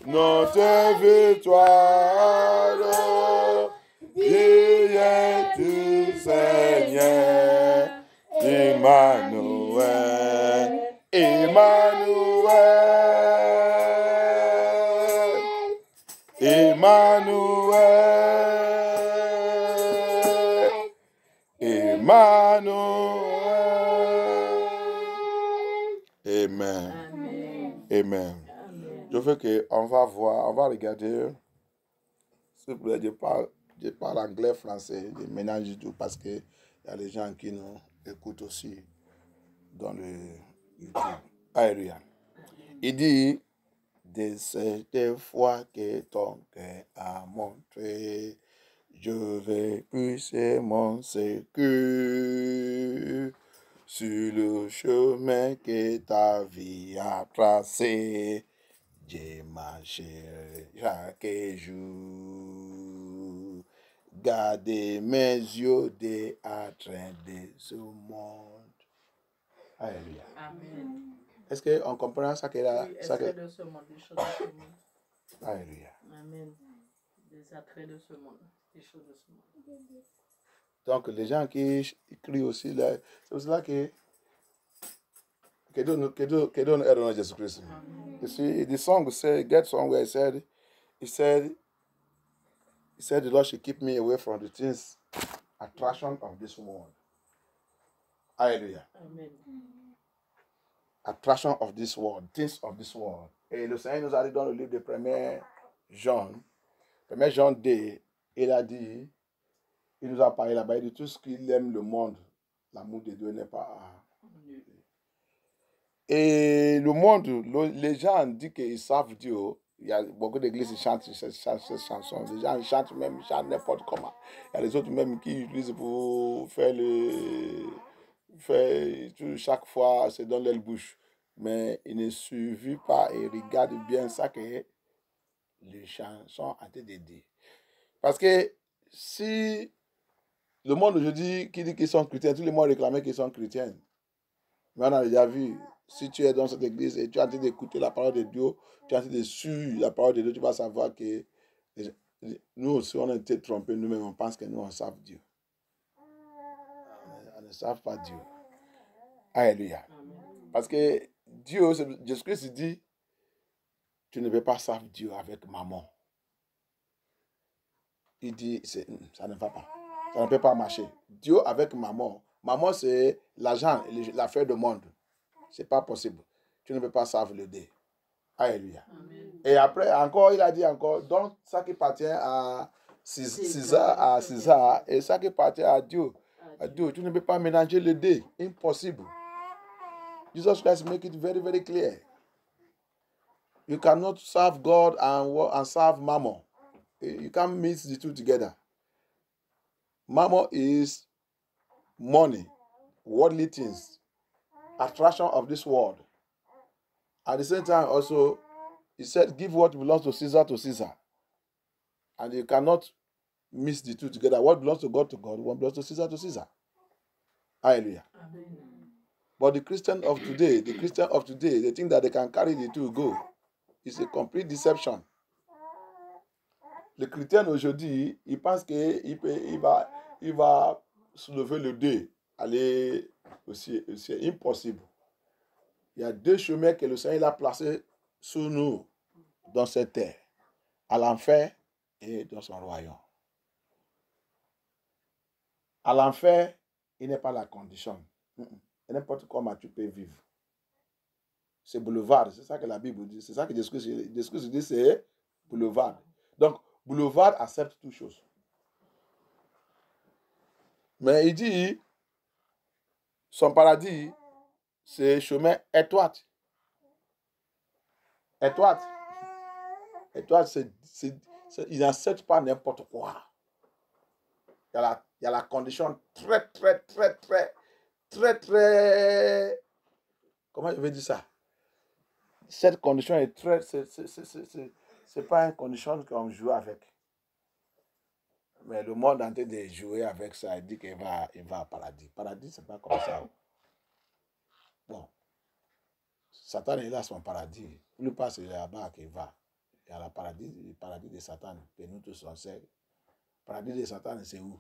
notre victoire. Qui es-tu, Seigneur? Emmanuel, Emmanuel, Emmanuel, Emmanuel. Amen. Amen. Je veux qu'on va voir, on va regarder. S'il vous plaît, je parle anglais, français, je mélange tout parce qu'il y a des gens qui nous écoutent aussi dans le YouTube. Alléluia. Il dit, de cette fois que ton cœur a montré, je vais puiser mon secours sur le chemin que ta vie a tracé. Je marcherai chaque jour, garder mes yeux des attraits de ce monde. Alléluia. Amen. Est-ce qu'on comprend ça que là? Oui, Ça que... de ce monde, des choses de ce monde. Alléluia. Amen. Des attraits de ce monde, des choses de ce monde. Donc, les gens qui crient aussi, là, c'est aussi là que don't err on Jesus Christ. You see, the song said, get somewhere, he said, the Lord should keep me away from the things, attraction of this world. Hallelujah. Amen. Attraction of this world, things of this world. Et le Seigneur nous a dit dans le livre de 1 Jean 2, il a dit, il nous a parlé là-bas, il dit tout ce qu'il aime le monde, l'amour de Dieu n'est pas. Et le monde, les gens disent qu'ils savent Dieu. Il y a beaucoup d'églises qui chantent cette chanson. Les gens chantent même, ils chantent n'importe comment. Il y a les autres même qui utilisent pour faire chaque fois, c'est dans leur bouche. Mais ils ne suivent pas et regardent bien ça que les chansons ont été dédiées. Parce que si le monde aujourd'hui qui dit qu'ils sont chrétiens, tous les mots réclament qu'ils sont chrétiens. Mais on a déjà vu, si tu es dans cette église et tu es en train d'écouter la parole de Dieu, tu es en train de suivre la parole de Dieu, tu vas savoir que nous aussi, on a été trompés nous-mêmes, on pense que nous, on savent Dieu. On ne savent pas Dieu. Alléluia. Parce que Dieu, Jésus-Christ dit, tu ne peux pas savoir Dieu avec maman. Il dit, ça ne va pas. Ça ne peut pas marcher. Dieu avec maman. Maman, c'est l'argent, l'affaire du monde. Ce n'est pas possible. Tu ne peux pas savoir le dé. Alléluia. Amen. Et après, encore, il a dit encore, donc ça qui appartient à César, et ça qui appartient à Dieu. À Dieu. Tu ne peux pas mélanger les deux. Impossible. Jesus Christ make it very, very clear. You cannot serve God and serve mammon. You can't mix the two together. Mammon is money, worldly things, attraction of this world. At the same time, also, he said, give what belongs to Caesar, and you cannot mix the two together. What belongs to God, what belongs to Caesar. Hallelujah. Amen. But the Christian of today, they think that they can carry the two go. It's a complete deception. Le chrétien aujourd'hui, il pense qu'il va soulever le dé, aller aussi impossible. Il y a deux chemins que le Seigneur a placés sous nous dans cette terre, à l'enfer et dans son royaume. À l'enfer, il n'est pas la condition. N'importe comment tu peux vivre. C'est boulevard, c'est ça que la Bible dit. C'est ça que Jésus dit, c'est boulevard. Donc, boulevard accepte toutes choses. Mais il dit, son paradis, c'est chemin étroit. Étroit, il n'accepte pas n'importe quoi. Il y a la condition très, comment je vais dire ça? Cette condition est très, c'est pas une condition qu'on joue avec. Mais le monde est en train de jouer avec ça. Il dit qu'il va au paradis. Paradis, c'est pas comme ça. Bon. Satan est là à son paradis. Plus pas c'est là-bas qu'il va. Il y a le paradis de Satan, que nous tous on sait. Le paradis de Satan, c'est où?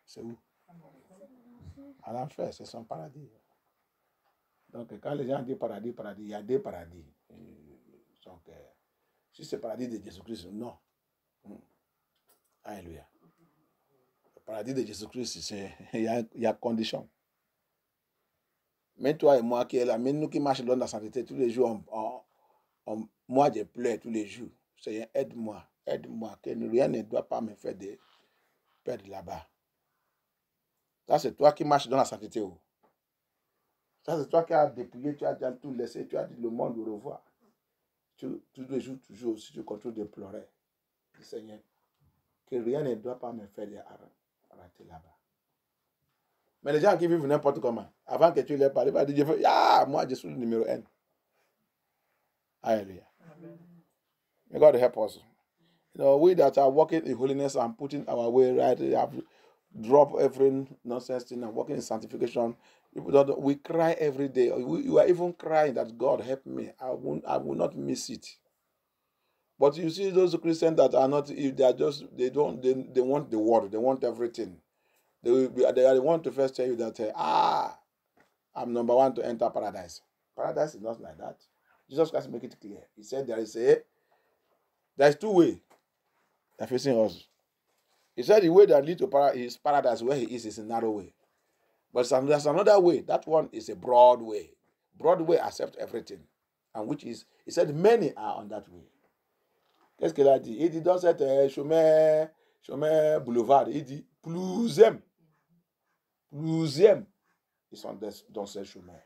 C'est où? À l'enfer, c'est son paradis. Donc, quand les gens disent paradis, paradis, il y a des paradis. Donc, si c'est le paradis de Jésus-Christ, non. Alléluia. Le paradis de Jésus-Christ, il y a condition. Mais toi et moi qui est là, même nous qui marchons dans la sainteté tous les jours, moi je pleure tous les jours. Seigneur, aide-moi, que rien ne doit pas me faire perdre là-bas. Ça, c'est toi qui marches dans la sainteté. Ça, c'est toi qui as dépouillé, tu as déjà tout laissé, tu as dit le monde au revoir. Tous les jours, toujours, si tu continues de pleurer, dis Seigneur, que rien ne doit pas me faire arrêter là-bas. Mais les gens qui vivent n'importe comment, avant que tu leur parles, ils vont dire, moi, je suis le numéro 1. Hallelujah. May God help us. We that are walking in holiness and putting our way right, have dropped every nonsense thing and walking in sanctification. We cry every day. You are even crying that God help me. I will not miss it. But you see those Christians that are not, they want the world, they want everything. They want to first tell you that I'm number one to enter paradise. Paradise is not like that. Jesus Christ make it clear. He said there is two ways that facing us. He said the way that leads to paradise where he is a narrow way. But there's another way. That one is a broad way. Broad way accepts everything. And which is, he said many are on that way. Qu'est-ce qu'il a dit? Il dit dans cette chemin boulevard, il dit plusieurs ils sont dans ce chemin.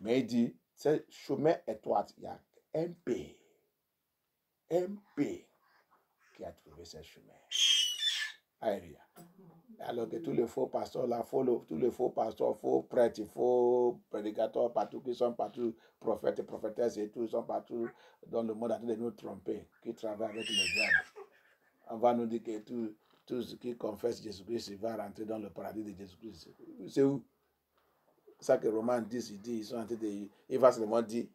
Mais il dit, ce chemin étroit, il y a un P qui a trouvé ce chemin. Alléluia. Alors que tous les faux pasteurs, tous les faux pasteurs, faux prêtres, faux prédicateurs, partout, qui sont partout, prophètes et prophétesses et tout, ils sont partout dans le monde en train de nous tromper, qui travaillent avec le diable. On va nous dire que tout ce qui confesse Jésus-Christ, il va rentrer dans le paradis de Jésus-Christ. C'est où? C'est ça que Romains 10, il dit, ils sont en train de, il va seulement dire,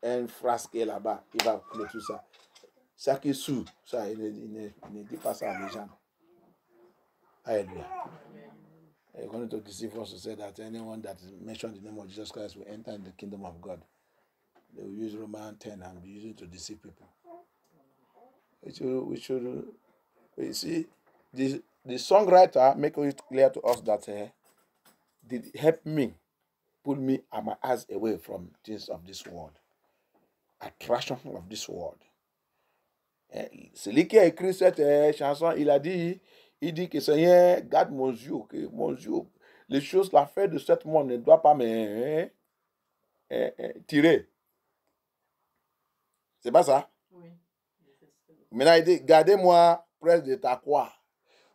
une phrase qui est là-bas, il va couler tout ça. Ça qui est sous, ça, il ne dit pas ça à les gens. Hallelujah. According to the verse, say that anyone that mentions the name of Jesus Christ will enter in the kingdom of God. They will use Romans 10 and be using to deceive people. We should you see, the songwriter make it clear to us that did help me, pull me and my eyes away from things of this world, attraction of this world. Celui qui a écrit cette chanson, il dit que Seigneur, garde mon yeux, les choses, l'affaire de ce monde ne doit pas me tirer. C'est pas ça? Oui. Maintenant, il dit, gardez-moi près de ta croix.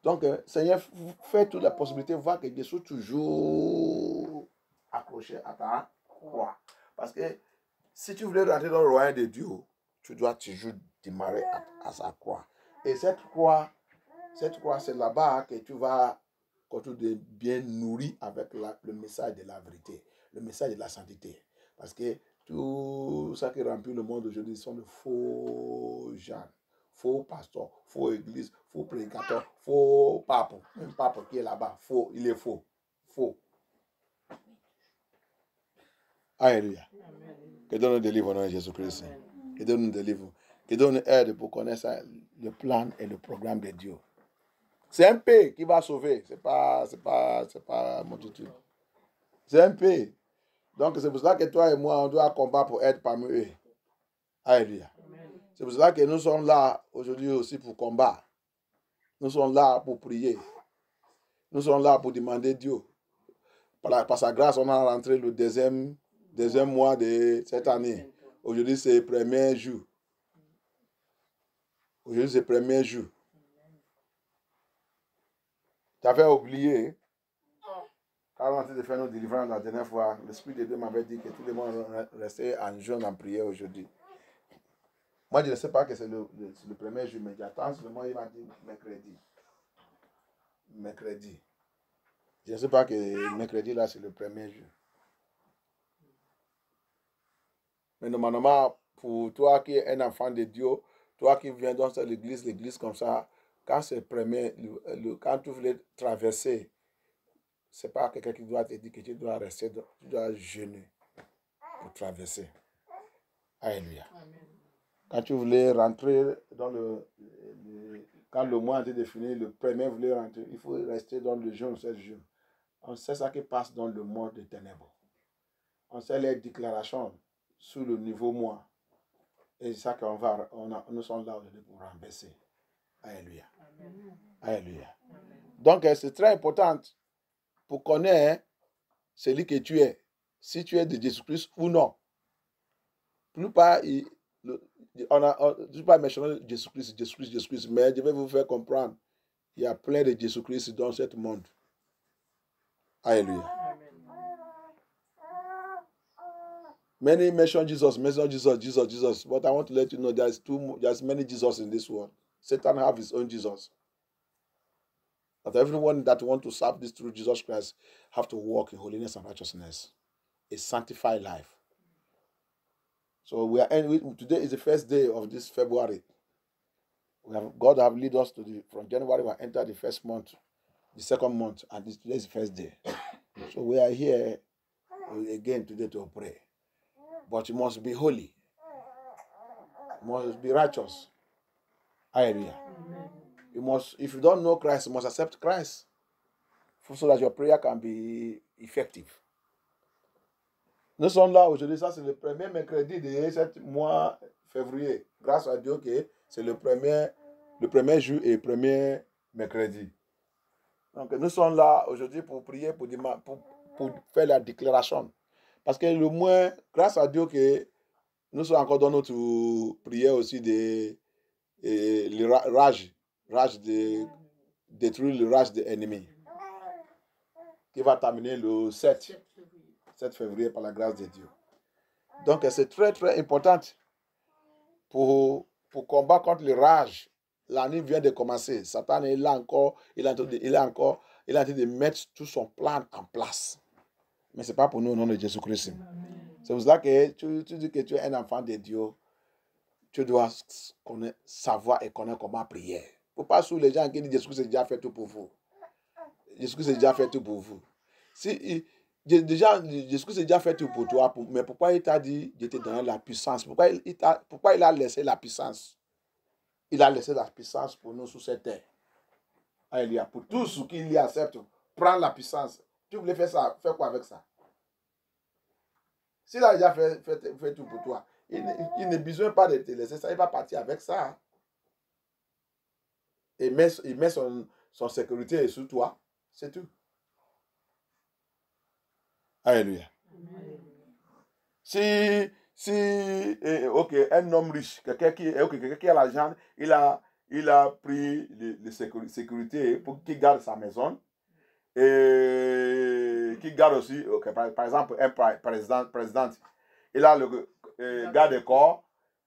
Donc, Seigneur, fais toutes les possibilités, voir que je suis toujours accroché à ta croix. Parce que si tu voulais rentrer dans le royaume de Dieu, tu dois toujours démarrer à sa croix. Et cette croix, c'est là-bas que tu vas continuer de bien nourrir avec le message de la vérité, le message de la sainteté. Parce que tout ça qui remplit le monde aujourd'hui sont de faux gens, faux pasteurs, faux églises, faux prédicateurs, faux papes. Même pape qui est là-bas, faux, il est faux. Faux. Alléluia. Que Dieu nous délivre au nom de Jésus-Christ. Que Dieu nous délivre. Que Dieu nous aide pour connaître le plan et le programme de Dieu. C'est un P qui va sauver. C'est pas la multitude. C'est un P. Donc c'est pour cela que toi et moi, on doit combattre pour être parmi eux. Alléluia. C'est pour cela que nous sommes là aujourd'hui aussi pour combattre. Nous sommes là pour prier. Nous sommes là pour demander Dieu. Par sa grâce, on a rentré le deuxième mois de cette année. Aujourd'hui, c'est le premier jour. Aujourd'hui, c'est le premier jour. Tu avais oublié, quand on a de faire nos délivrances la dernière fois, l'Esprit de Dieu m'avait dit que tout le monde restait en jeûne, en prière aujourd'hui. Moi, je ne sais pas que c'est le premier jour, mais j'attends seulement, il m'a dit mercredi. Je ne sais pas que mercredi, là, c'est le premier jour. Mais normalement, pour toi qui es un enfant de Dieu, toi qui viens dans l'église comme ça, quand c'est premier, quand tu voulais traverser, c'est pas quelqu'un qui doit te dire que tu dois rester, tu dois jeûner pour traverser. Alléluia. Quand tu voulais rentrer dans quand le mois était défini, le premier voulait rentrer, il faut rester dans le jeûne, 16 jours. On sait ça qui passe dans le monde des ténèbres. On sait les déclarations sur le niveau mois. Et c'est ça qu'on nous sommes là aujourd'hui pour renverser. Alléluia. Alléluia. Donc, c'est très important pour connaître celui que tu es. Si tu es de Jésus-Christ ou non. Plus pas, je ne vais pas mentionner Jésus-Christ, mais je vais vous faire comprendre. Il y a plein de Jésus-Christ dans ce monde. Alléluia. Many mention Jesus. But I want to let you know there's many Jesus in this world. Satan have his own Jesus. But everyone that want to serve this through Jesus Christ have to walk in holiness and righteousness. A sanctified life. So today is the first day of this February. God have lead us from January we enter the first month, the second month, and today is the first day. So we are here again today to pray. But you must be holy. You must be righteous. Hallelujah. You must, if you don't know Christ, you must accept Christ so that your prayer can be effective. Nous sommes là aujourd'hui, ça c'est le premier mercredi de ce mois février. Grâce à Dieu que c'est le premier jour et le premier mercredi. Donc nous sommes là aujourd'hui pour prier, pour faire la déclaration. Parce que le moins, grâce à Dieu que nous sommes encore dans notre prière aussi de rage de détruire le rage de l'ennemi. Qui va terminer le 7 février par la grâce de Dieu. Donc c'est très très important pour combattre contre le rage. L'année vient de commencer. Satan est là encore, il est en train de mettre tout son plan en place. Mais ce n'est pas pour nous au nom de Jésus-Christ. C'est pour cela que tu dis que tu es un enfant de Dieu. Tu dois savoir et connaître comment prier. Il ne faut pas sous les gens qui disent Jésus-Christ a déjà fait tout pour vous. Jésus-Christ a déjà fait tout pour vous. Jésus-Christ a déjà fait tout pour toi, mais pourquoi il t'a dit de te donner la puissance? Pourquoi il a laissé la puissance? Il a laissé la puissance pour nous sur cette terre. Alléluia. Pour tous ceux qui l'y acceptent, prendre la puissance. Tu voulais faire ça, faire quoi avec ça? S'il a déjà fait tout pour toi, il n'a besoin pas de te laisser ça, il va partir avec ça. Il met son sécurité sur toi, c'est tout. Alléluia. Un homme riche, quelqu'un qui a l'argent, il a pris les sécurités pour qu'il garde sa maison et qu'il garde aussi, par exemple, un président, il a le garde-corps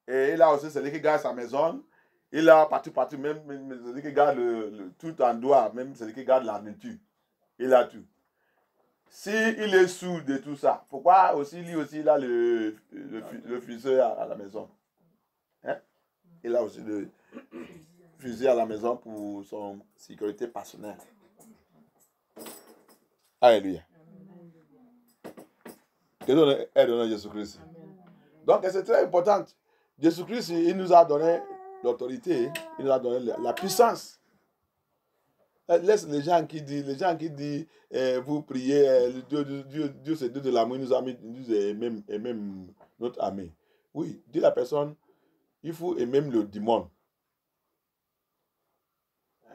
et il a aussi celui qui garde sa maison, il a partout, même celui qui garde tout en doigt, même celui qui garde la nourriture, il a tout. Si il est sous de tout ça, pourquoi aussi lui aussi il a le fusil à la maison? Hein? Il a aussi le fusil à la maison pour son sécurité personnelle. Alléluia. Que Dieu ait donné Jésus-Christ. Donc c'est très important. Jésus-Christ, il nous a donné l'autorité, il nous a donné la puissance. Laisse les gens qui disent vous priez, Dieu c'est Dieu de l'amour, il nous a mis et même notre ami. Oui, dit la personne, il faut aimer le démon.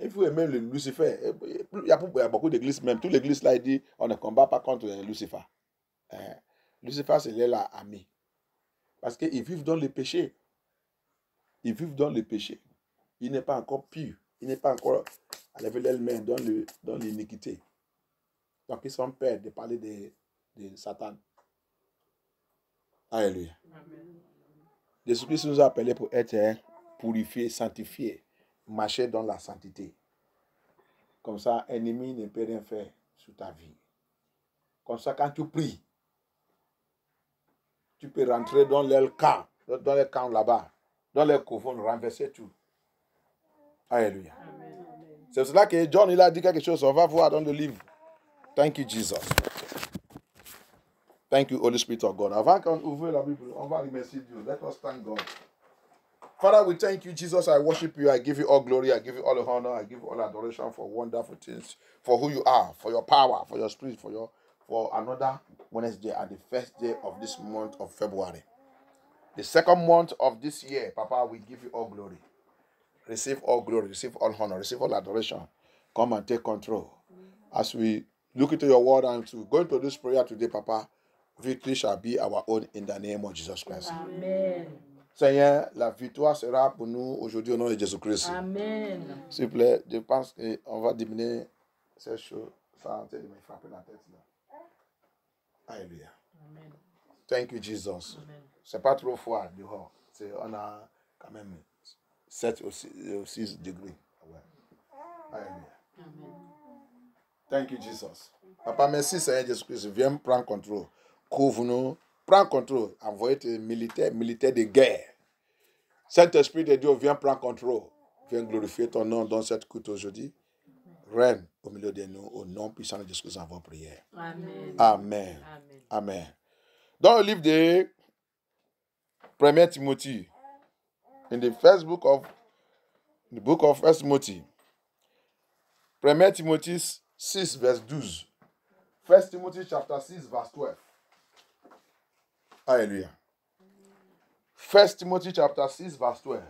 Il faut aimer le Lucifer. Il y a beaucoup d'églises même. Toute l'église là, il dit on ne combat pas contre Lucifer. Lucifer, c'est l'ami. Parce qu'ils vivent dans le péché. Ils vivent dans le péché. Il n'est pas encore pur. Il n'est pas encore à lever les mains dans l'iniquité. Donc, ils sont peurs de parler de Satan. Alléluia. Jésus-Christ nous a appelés pour être purifiés, sanctifiés, marcher dans la sainteté. Comme ça, ennemi ne peut rien faire sur ta vie. Comme ça, quand tu pries, tu peux rentrer dans leur camp dans les camps là-bas, dans les couvents, renverser tout. Alléluia. Amen. C'est pour cela que John, il a dit quelque chose. On va voir dans le livre. Thank you, Jesus. Thank you, Holy Spirit of God. Avant qu'on ouvre la Bible, on va remercier Dieu. Let us thank God. Father, we thank you, Jesus. I worship you. I give you all glory. I give you all the honor. I give you all adoration for wonderful things, for who you are, for your power, for your spirit, for another Wednesday and the first day of this month of February. The second month of this year, Papa, we give you all glory. Receive all glory, receive all honor, receive all adoration. Come and take control. As we look into your word and to go into this prayer today, Papa, victory shall be our own in the name of Jesus Christ. Amen. Seigneur, la victoire sera pour nous aujourd'hui au nom de Jésus-Christ. Amen. S'il vous plaît, je pense qu'on va diminuer ces choses sans te me frapper la tête. Là. Alléluia. Amen. Thank you, Jesus. Amen. C'est pas trop froid dehors. On a quand même 7 ou 6 degrés. Ouais. Alléluia. Amen. Thank you, Jesus. Papa, merci Seigneur Jésus-Christ. Viens prendre contrôle. Couvre-nous. Prends contrôle. Envoyez tes militaires de guerre. Saint-Esprit de Dieu, viens prendre contrôle. Viens glorifier ton nom dans cette écoute aujourd'hui. Règne au milieu de nous, au nom puissant de Jésus-Christ en vos prières. Amen. Amen. Amen. Amen. Dans le livre de 1 Timothée, in the book of 1 Timothy, 1 Timothy 6, verse 12. 1 Timothy chapter 6, verse 12. Alléluia. 1 Timothy chapter 6, verse 12.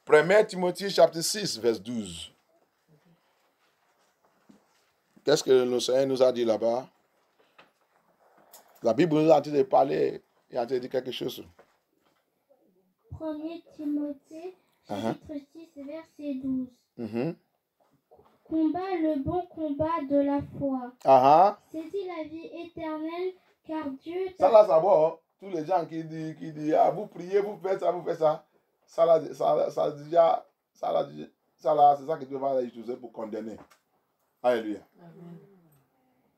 1 Timothy chapter 6, verse 12. Qu'est-ce que le Seigneur nous a dit là-bas? La Bible nous a dit de parler. Il a dit quelque chose. 1 Timothée, chapitre 6, verset 12. Combat le bon combat de la foi. Saisis la vie éternelle, car Dieu Ça là, ça va. Tous les gens qui disent ah, vous priez, vous faites ça, vous faites ça. Ça là, c'est ça que Dieu va utiliser pour condamner. Alléluia. Amen.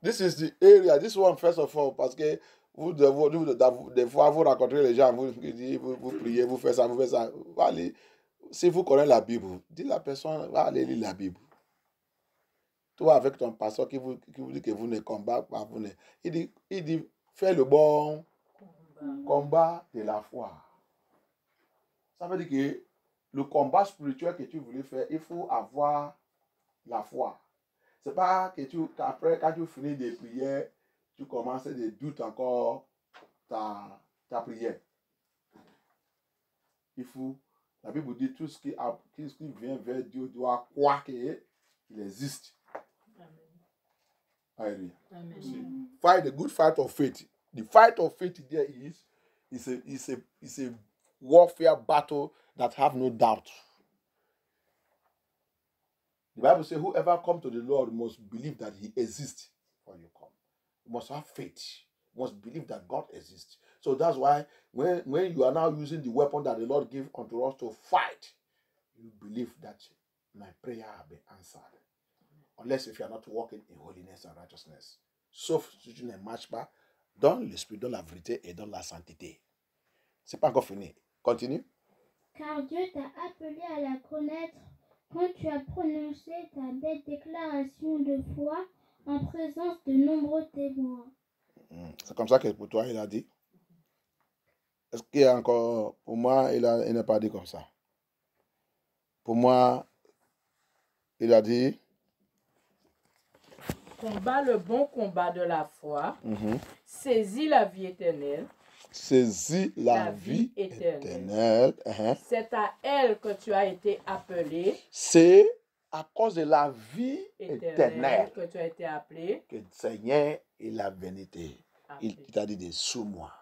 This is the area, this one first of all, parce que vous des fois vous rencontrez les gens, vous priez, vous faites ça, vous faites ça. Allez, si vous connaissez la Bible, dites la personne, va aller lire la Bible. Toi avec ton pasteur qui vous dit que vous ne combattez pas, il dit fais le bon combat de la foi. Ça veut dire que le combat spirituel que tu voulais faire, il faut avoir la foi. C'est pas que qu'après, quand tu finis des prières, tu commences de douter encore ta prière. Il faut, la Bible dit, tout ce qui vient vers Dieu doit croire qu'il existe. Alléluia. Fight the good fight of faith. The fight of faith there is a warfare battle that have no doubt. The Bible says, whoever comes to the Lord must believe that he exists when you come. You must have faith. You must believe that God exists. So that's why when you are now using the weapon that the Lord gave unto us to fight, you believe that my prayer has been answered. Unless if you are not walking in holiness and righteousness. Sauf si tu ne marches pas dans l'esprit, dans la vérité et dans la sainteté. C'est pas encore fini. Continue. Car Dieu t'a appelé à la connaître quand tu as prononcé ta belle déclaration de foi en présence de nombreux témoins. C'est comme ça que pour toi il a dit. Est-ce qu'il y a encore, pour moi, il n'a pas dit comme ça. Pour moi, il a dit. Combat le bon combat de la foi. Saisis la vie éternelle. Saisis la vie éternelle. C'est à elle que tu as été appelé. C'est à cause de la vie éternelle que tu as été appelé. Que le Seigneur est la vérité. Il t'a dit de sous moi.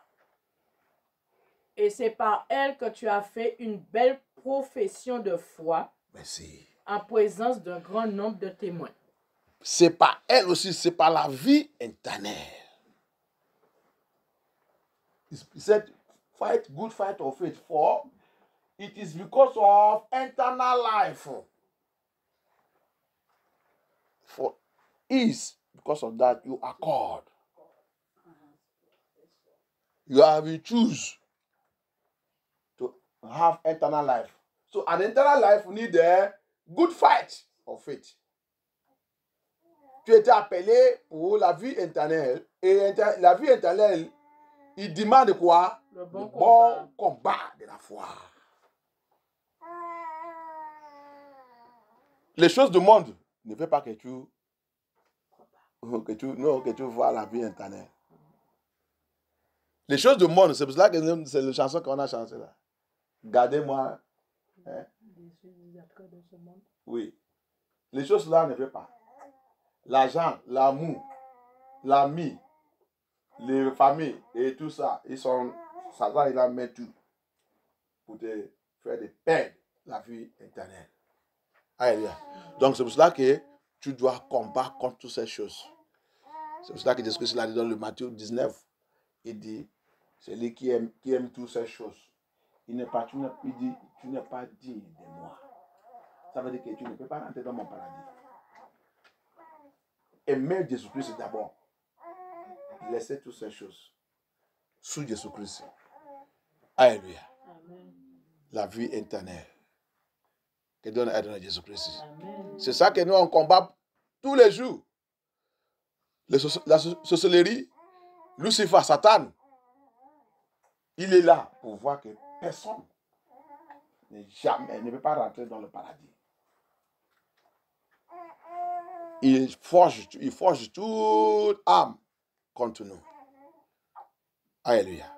Et c'est par elle que tu as fait une belle profession de foi. Merci. En présence d'un grand nombre de témoins. C'est par elle aussi, c'est par la vie éternelle. He said, fight good fight of faith, for it is because of eternal life. For is because of that you are called. You have to choose have eternal life. So an eternal life, we need a good fight of faith. Tu étais appelé pour la vie éternelle. Et la vie éternelle, il demande quoi? Le bon Bon combat de la foi. Les choses du monde ne veulent pas que tu vois la vie éternelle. Les choses du monde, c'est pour cela que c'est la chanson qu'on a chantée là. Gardez-moi. Hein? Oui. Les choses là ne veulent pas. L'argent, l'amour, l'ami, les familles et tout ça, Satan il a mis tout pour te faire de perdre la vie éternelle. Alléluia. Donc c'est pour cela que tu dois combattre contre toutes ces choses. C'est pour cela que Jésus-Christ l'a dit dans le Matthieu 19. Il dit, c'est lui qui aime toutes ces choses. Il dit, tu n'es pas digne de moi. Ça veut dire que tu ne peux pas rentrer dans mon paradis. Aimer Jésus-Christ d'abord. Laissez toutes ces choses sous Jésus-Christ. Alléluia. Amen. La vie éternelle que donne à Jésus-Christ. C'est ça que nous on combat tous les jours. La sorcellerie, Lucifer, Satan, il est là pour voir que personne ne peut pas rentrer dans le paradis. Il forge toute âme contre nous. Alléluia.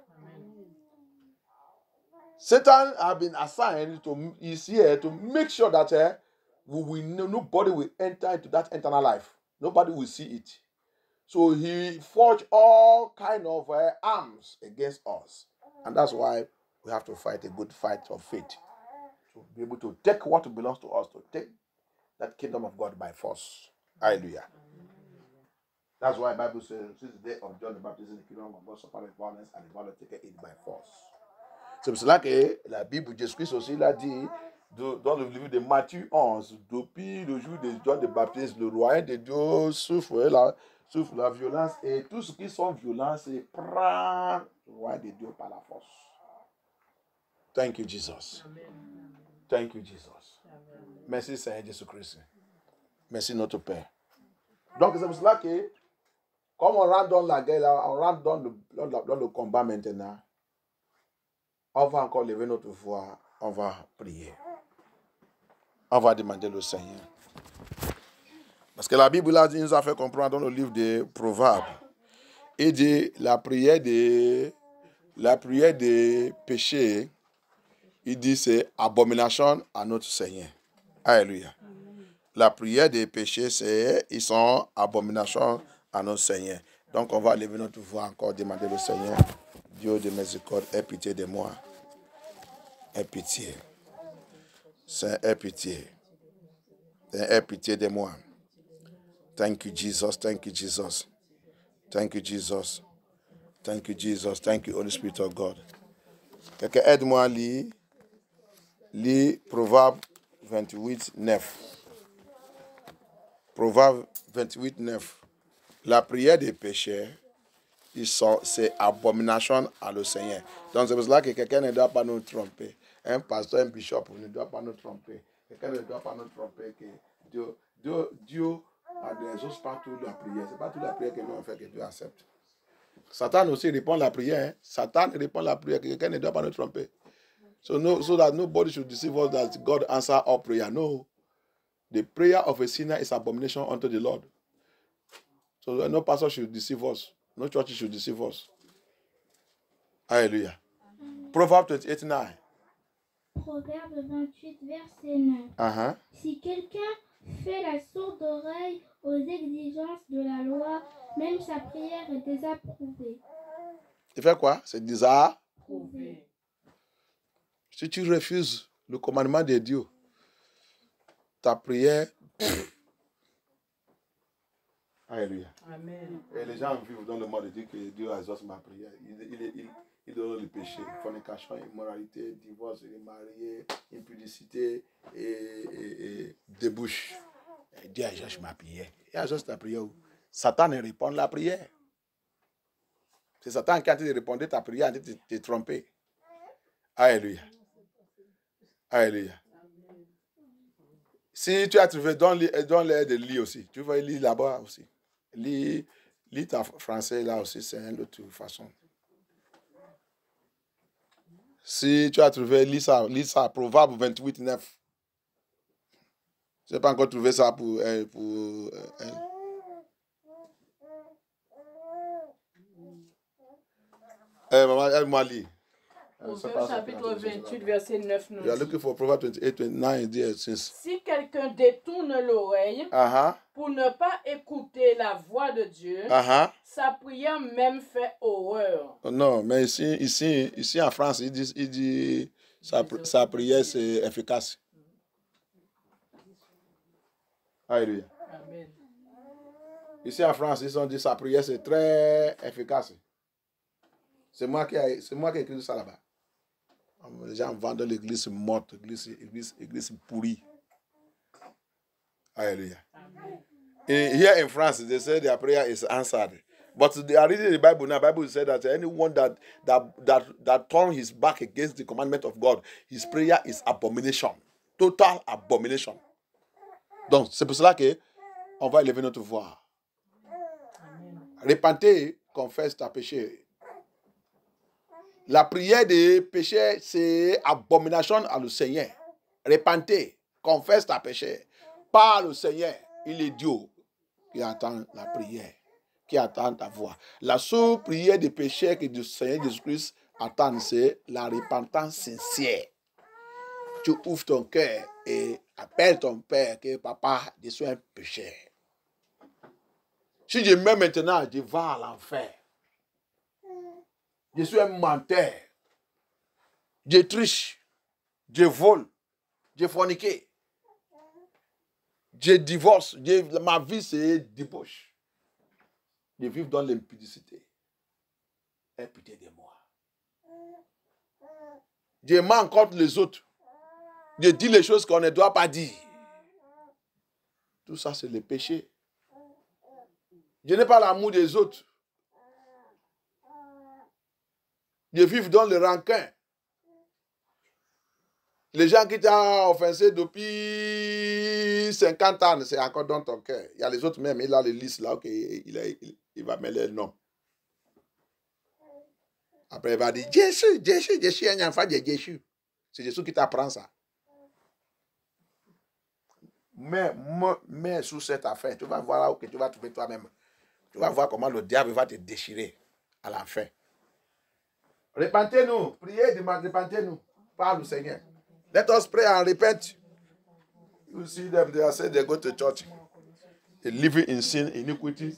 Satan has been assigned is here to make sure that nobody will enter into that eternal life. Nobody will see it. So he forged all kind of arms against us. And that's why we have to fight a good fight of faith. To be able to take what belongs to us, to take that kingdom of God by force. Hallelujah. That's why the Bible says, since the day of John the Baptist, the kingdom of God suffered violence and the violent take it by force. C'est pour cela que la Bible, Jésus-Christ aussi l'a dit dans le livre de Matthieu 11, depuis le jour de John le Baptiste, le royaume de Dieu souffre la violence et tous ceux qui sont violents, c'est prendre le royaume de Dieu par la force. Thank you, Jesus. Amen. Thank you, Jesus. Amen. Merci, Seigneur Jésus-Christ. Merci, notre Père. Donc, c'est pour cela que, comme on rentre dans la guerre, là, on rentre dans le combat maintenant, on va encore lever notre voix, on va prier. On va demander le Seigneur. Parce que la Bible là, nous a fait comprendre dans le livre des Proverbes. Il dit la prière des péchés, il dit c'est abomination à notre Seigneur. Alléluia. La prière des péchés, ils sont abomination à notre Seigneur. Donc on va lever notre voix encore, demander le Seigneur, Dieu de miséricorde, aie pitié de moi. Aie pitié. Seigneur, aie pitié. Seigneur, aie pitié de moi. Thank you, Jesus. Thank you, Jesus. Thank you, Jesus. Thank you, Jesus. Thank you, Holy Spirit of God. Quelqu'un aide-moi à lire Proverbe 28, 9. Proverbe 28, 9. La prière des pécheurs, c'est abomination à le Seigneur. Donc c'est pour cela que quelqu'un ne doit pas nous tromper. Un pasteur, un bishop ne doit pas nous tromper. Quelqu'un ne doit pas nous tromper que Dieu n'exauce pas toute la prière. Ce n'est pas toute la prière que nous avons fait que Dieu accepte. Satan aussi répond à la prière. Hein? Satan répond à la prière. Quelqu'un ne doit pas nous tromper. So that nobody should deceive us that God answers all prayer. No. The prayer of a sinner is abomination unto the Lord. So no pastor should deceive us. No church should deceive us. Hallelujah. Proverbe 28, 9. Proverbe 28, verset 9. Uh-huh. Si quelqu'un fait la sourde oreille aux exigences de la loi, même sa prière est désapprouvée. Il fait quoi? C'est désapprouvée. Prouvé. Si tu refuses le commandement de Dieu, ta prière... Alléluia. Amen. Et les gens vivent dans le monde et disent que Dieu exauce ma prière. Il donne le péché, fornication, immoralité, divorce, marié, impudicité et débouche. Et Dieu exauce ma prière. Il exauce ta prière où? Satan ne répond à la prière. C'est Satan qui a dit de répondre à ta prière, de te tromper. Alléluia. Alléluia. Si tu as trouvé, donne-les des lits aussi. Tu vas lire là-bas aussi. Lis ta français là aussi, c'est une autre façon. Si tu as trouvé, lis ça, Proverbe 28, 9. Je n'ai pas encore trouvé ça pour elle. Maman, elle m'a lu. Proverbe chapitre 28, verset 9 nous You are looking for Proverbs 28, 29, it says. Si quelqu'un détourne l'oreille pour ne pas écouter la voix de Dieu, sa prière même fait horreur. Non, mais ici en France, il dit sa prière c'est efficace. Alléluia. Amen. Ici en France, ils ont dit sa prière c'est très efficace. C'est moi qui ai écrit ça là-bas. Les gens vendent l'église morte, l'église pourrie. Hallelujah. Here in France, they say their prayer is answered. But they are reading the Bible now. The Bible said that anyone that turns his back against the commandment of God, his prayer is abomination. Total abomination. Donc, c'est pour cela qu'on va élever notre voix. Repentez, confesse ta péché. La prière des péchés, c'est abomination à le Seigneur. Repentez, confesse ta péché. Parle au Seigneur. Il est Dieu qui attend la prière, qui attend ta voix. La seule prière des péchés que le Seigneur Jésus-Christ attend, c'est la repentance sincère. Tu ouvres ton cœur et appelles ton Père que papa, je suis un pécheur. Si je meurs maintenant, je vais à l'enfer. Je suis un menteur. Je triche. Je vole. Je fornique. Je divorce. Ma vie, c'est débauche. Je vis dans l'impudicité. Aie pitié de moi. Je mens contre les autres. Je dis les choses qu'on ne doit pas dire. Tout ça, c'est le péché. Je n'ai pas l'amour des autres. Je vis dans le rancun. Les gens qui t'ont offensé depuis 50 ans, c'est encore dans ton cœur. Il y a les autres même, il a les listes là, okay, il va mettre les noms. Après, il va dire, Jésus, un enfant de Jésus. C'est Jésus qui t'apprend ça. Mais sous cette affaire, tu vas voir là où tu vas trouver toi-même. Tu vas voir comment le diable va te déchirer à la fin. Repentez-nous, priez, demandez, repentez-nous. Parle au Seigneur. Let us pray and repent. You see them, they are saying they go to church. They living in sin, iniquity,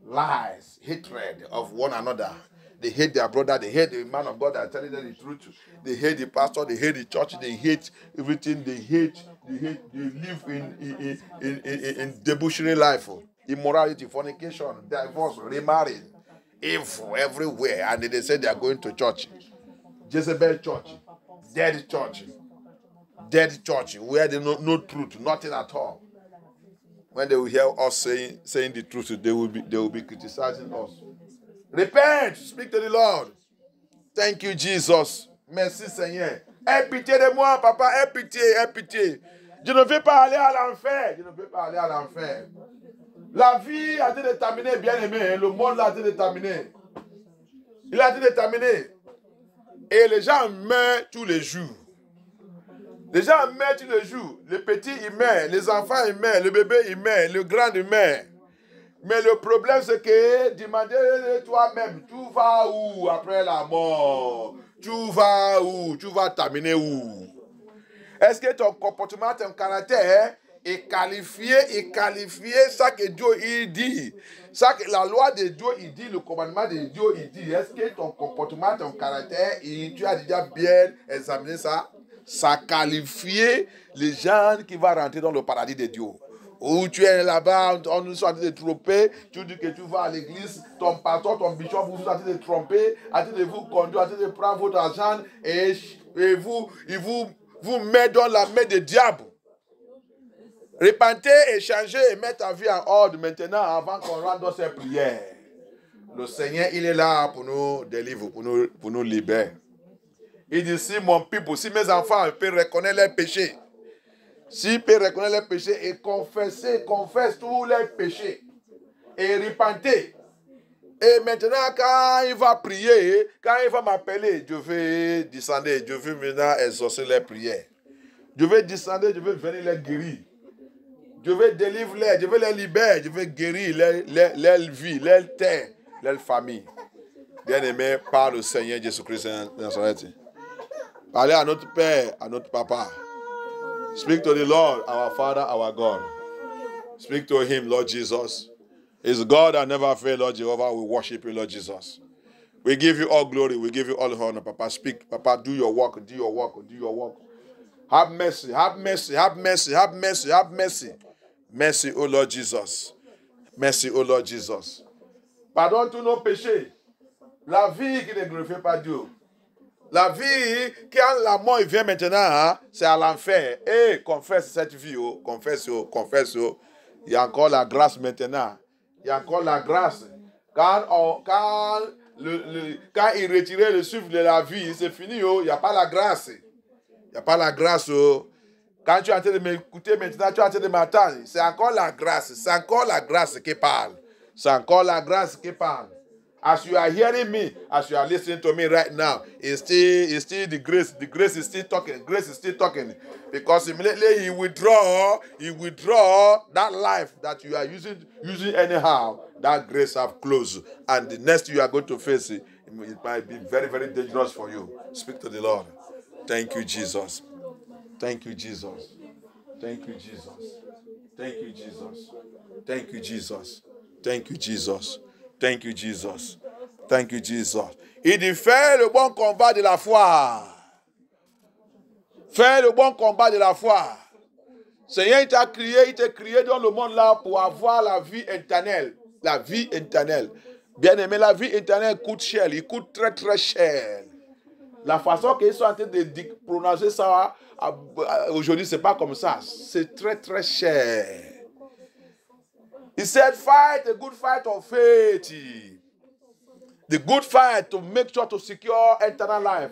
lies, hatred of one another. They hate their brother, they hate the man of God that are telling them the truth. They hate the pastor, they hate the church, they hate everything, they live in debauchery life, immorality, fornication, divorce, remarrying, evil everywhere. And they say they are going to church. Jezebel church, dead church, where they know no truth, nothing at all. When they will hear us saying the truth, they will be criticizing us. Repent, speak to the Lord. Thank you, Jesus. Merci, Seigneur. Aie pitié de moi, papa. Aie pitié. Je ne veux pas aller à l'enfer. La vie a été déterminée, bien aimé. Le monde a été déterminé. Il a été déterminé. Et les gens meurent tous les jours. Les gens meurent tous les jours. Les petits, ils meurent. Les enfants, ils meurent. Le bébé, il meurt. Le grand, il meurt. Mais le problème, c'est que demandez toi-même, tu vas où après la mort? Tu vas où? Tu vas terminer où? Est-ce que ton comportement, ton caractère est qualifié ça que Dieu il dit? Ça que la loi de Dieu il dit, le commandement de Dieu il dit. Est-ce que ton comportement, ton caractère, tu as déjà bien examiné ça? Ça qualifie les gens qui vont rentrer dans le paradis de Dieu. Où tu es là-bas, on nous a dit de tromper, tu dis que tu vas à l'église, ton pasteur, ton bishop vous a dit de tromper, a dit de vous conduire, a dit de prendre votre argent et vous met dans la main du diable. Repentez et changez et mettez ta vie en ordre maintenant avant qu'on rentre dans ces prières. Le Seigneur, il est là pour nous délivrer, pour nous libérer. Il dit, si mon peuple, si mes enfants peuvent reconnaître leurs péchés, s'ils peuvent reconnaître leurs péchés et confessent tous leurs péchés et repenter. Et maintenant, quand il va prier, quand il va m'appeler, je vais descendre, je vais maintenant exaucer les prières. Je vais descendre, je vais venir les guérir. Je vais délivrer, je vais les libérer, je vais guérir leur vie, leur terre, leur famille. Bien-aimé par le Seigneur Jésus-Christ de Nazareth. Parlez à notre Père, à notre Papa. Speak to the Lord, our Father, our God. Speak to Him, Lord Jesus. It's God that never fails, Lord Jehovah. We worship you, Lord Jesus. We give you all glory. We give you all honor, Papa. Speak, Papa. Do your work. Do your work. Do your work. Have mercy. Have mercy. Have mercy. Have mercy. Have mercy. Merci, O Lord Jesus. Merci, O Lord Jesus. Pardonne tous nos péchés. La vie qui ne glorifie pas Dieu. La vie, quand la mort vient maintenant, hein, c'est à l'enfer. Eh, confesse cette vie. Oh. Confesse. Oh. Confesse. Oh. Il y a encore la grâce maintenant. Il y a encore la grâce. Quand il retirait le souffle de la vie, c'est fini. Oh. Il n'y a pas la grâce. Il n'y a pas la grâce. Oh. Quand tu es en train de m'écouter maintenant, tu es en train de m'attendre. C'est encore la grâce. C'est encore la grâce qui parle. C'est encore la grâce qui parle. As you are hearing me, as you are listening to me right now, it's still the grace. The grace is still talking. Grace is still talking. Because immediately he withdraw that life that you are using anyhow. That grace have closed. And the next you are going to face it might be very, very dangerous for you. Speak to the Lord. Thank you, Jesus. Thank you, Jesus. Thank you, Jesus. Thank you, Jesus. Thank you, Jesus. Thank you, Jesus. Thank you, Jesus. Thank you, Jesus. Il dit, fais le bon combat de la foi. Fais le bon combat de la foi. Seigneur, il t'a créé dans le monde là pour avoir la vie éternelle. La vie éternelle. Bien aimé, la vie éternelle coûte cher. Il coûte très, très cher. La façon qu'ils sont en train de prononcer ça aujourd'hui, c'est pas comme ça. C'est très, très cher. He said, fight a good fight of faith. The good fight to make sure to secure eternal life.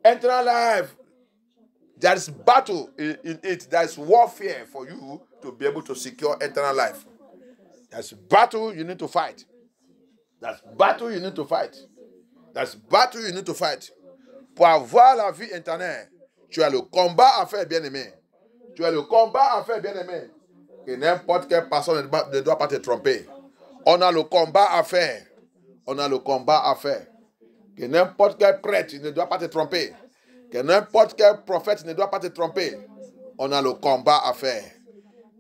Eternal life, there is battle in it. There is warfare for you to be able to secure eternal life. There's battle you need to fight. There's battle you need to fight. There's battle you need to fight. Pour avoir la vie éternelle, tu as le combat à faire, bien-aimé. Tu as le combat à faire, bien-aimé. Et n'importe quelle personne ne doit pas te tromper. On a le combat à faire. On a le combat à faire. Que n'importe quel prêtre ne doit pas te tromper. Que n'importe quel prophète ne doit pas te tromper. On a le combat à faire.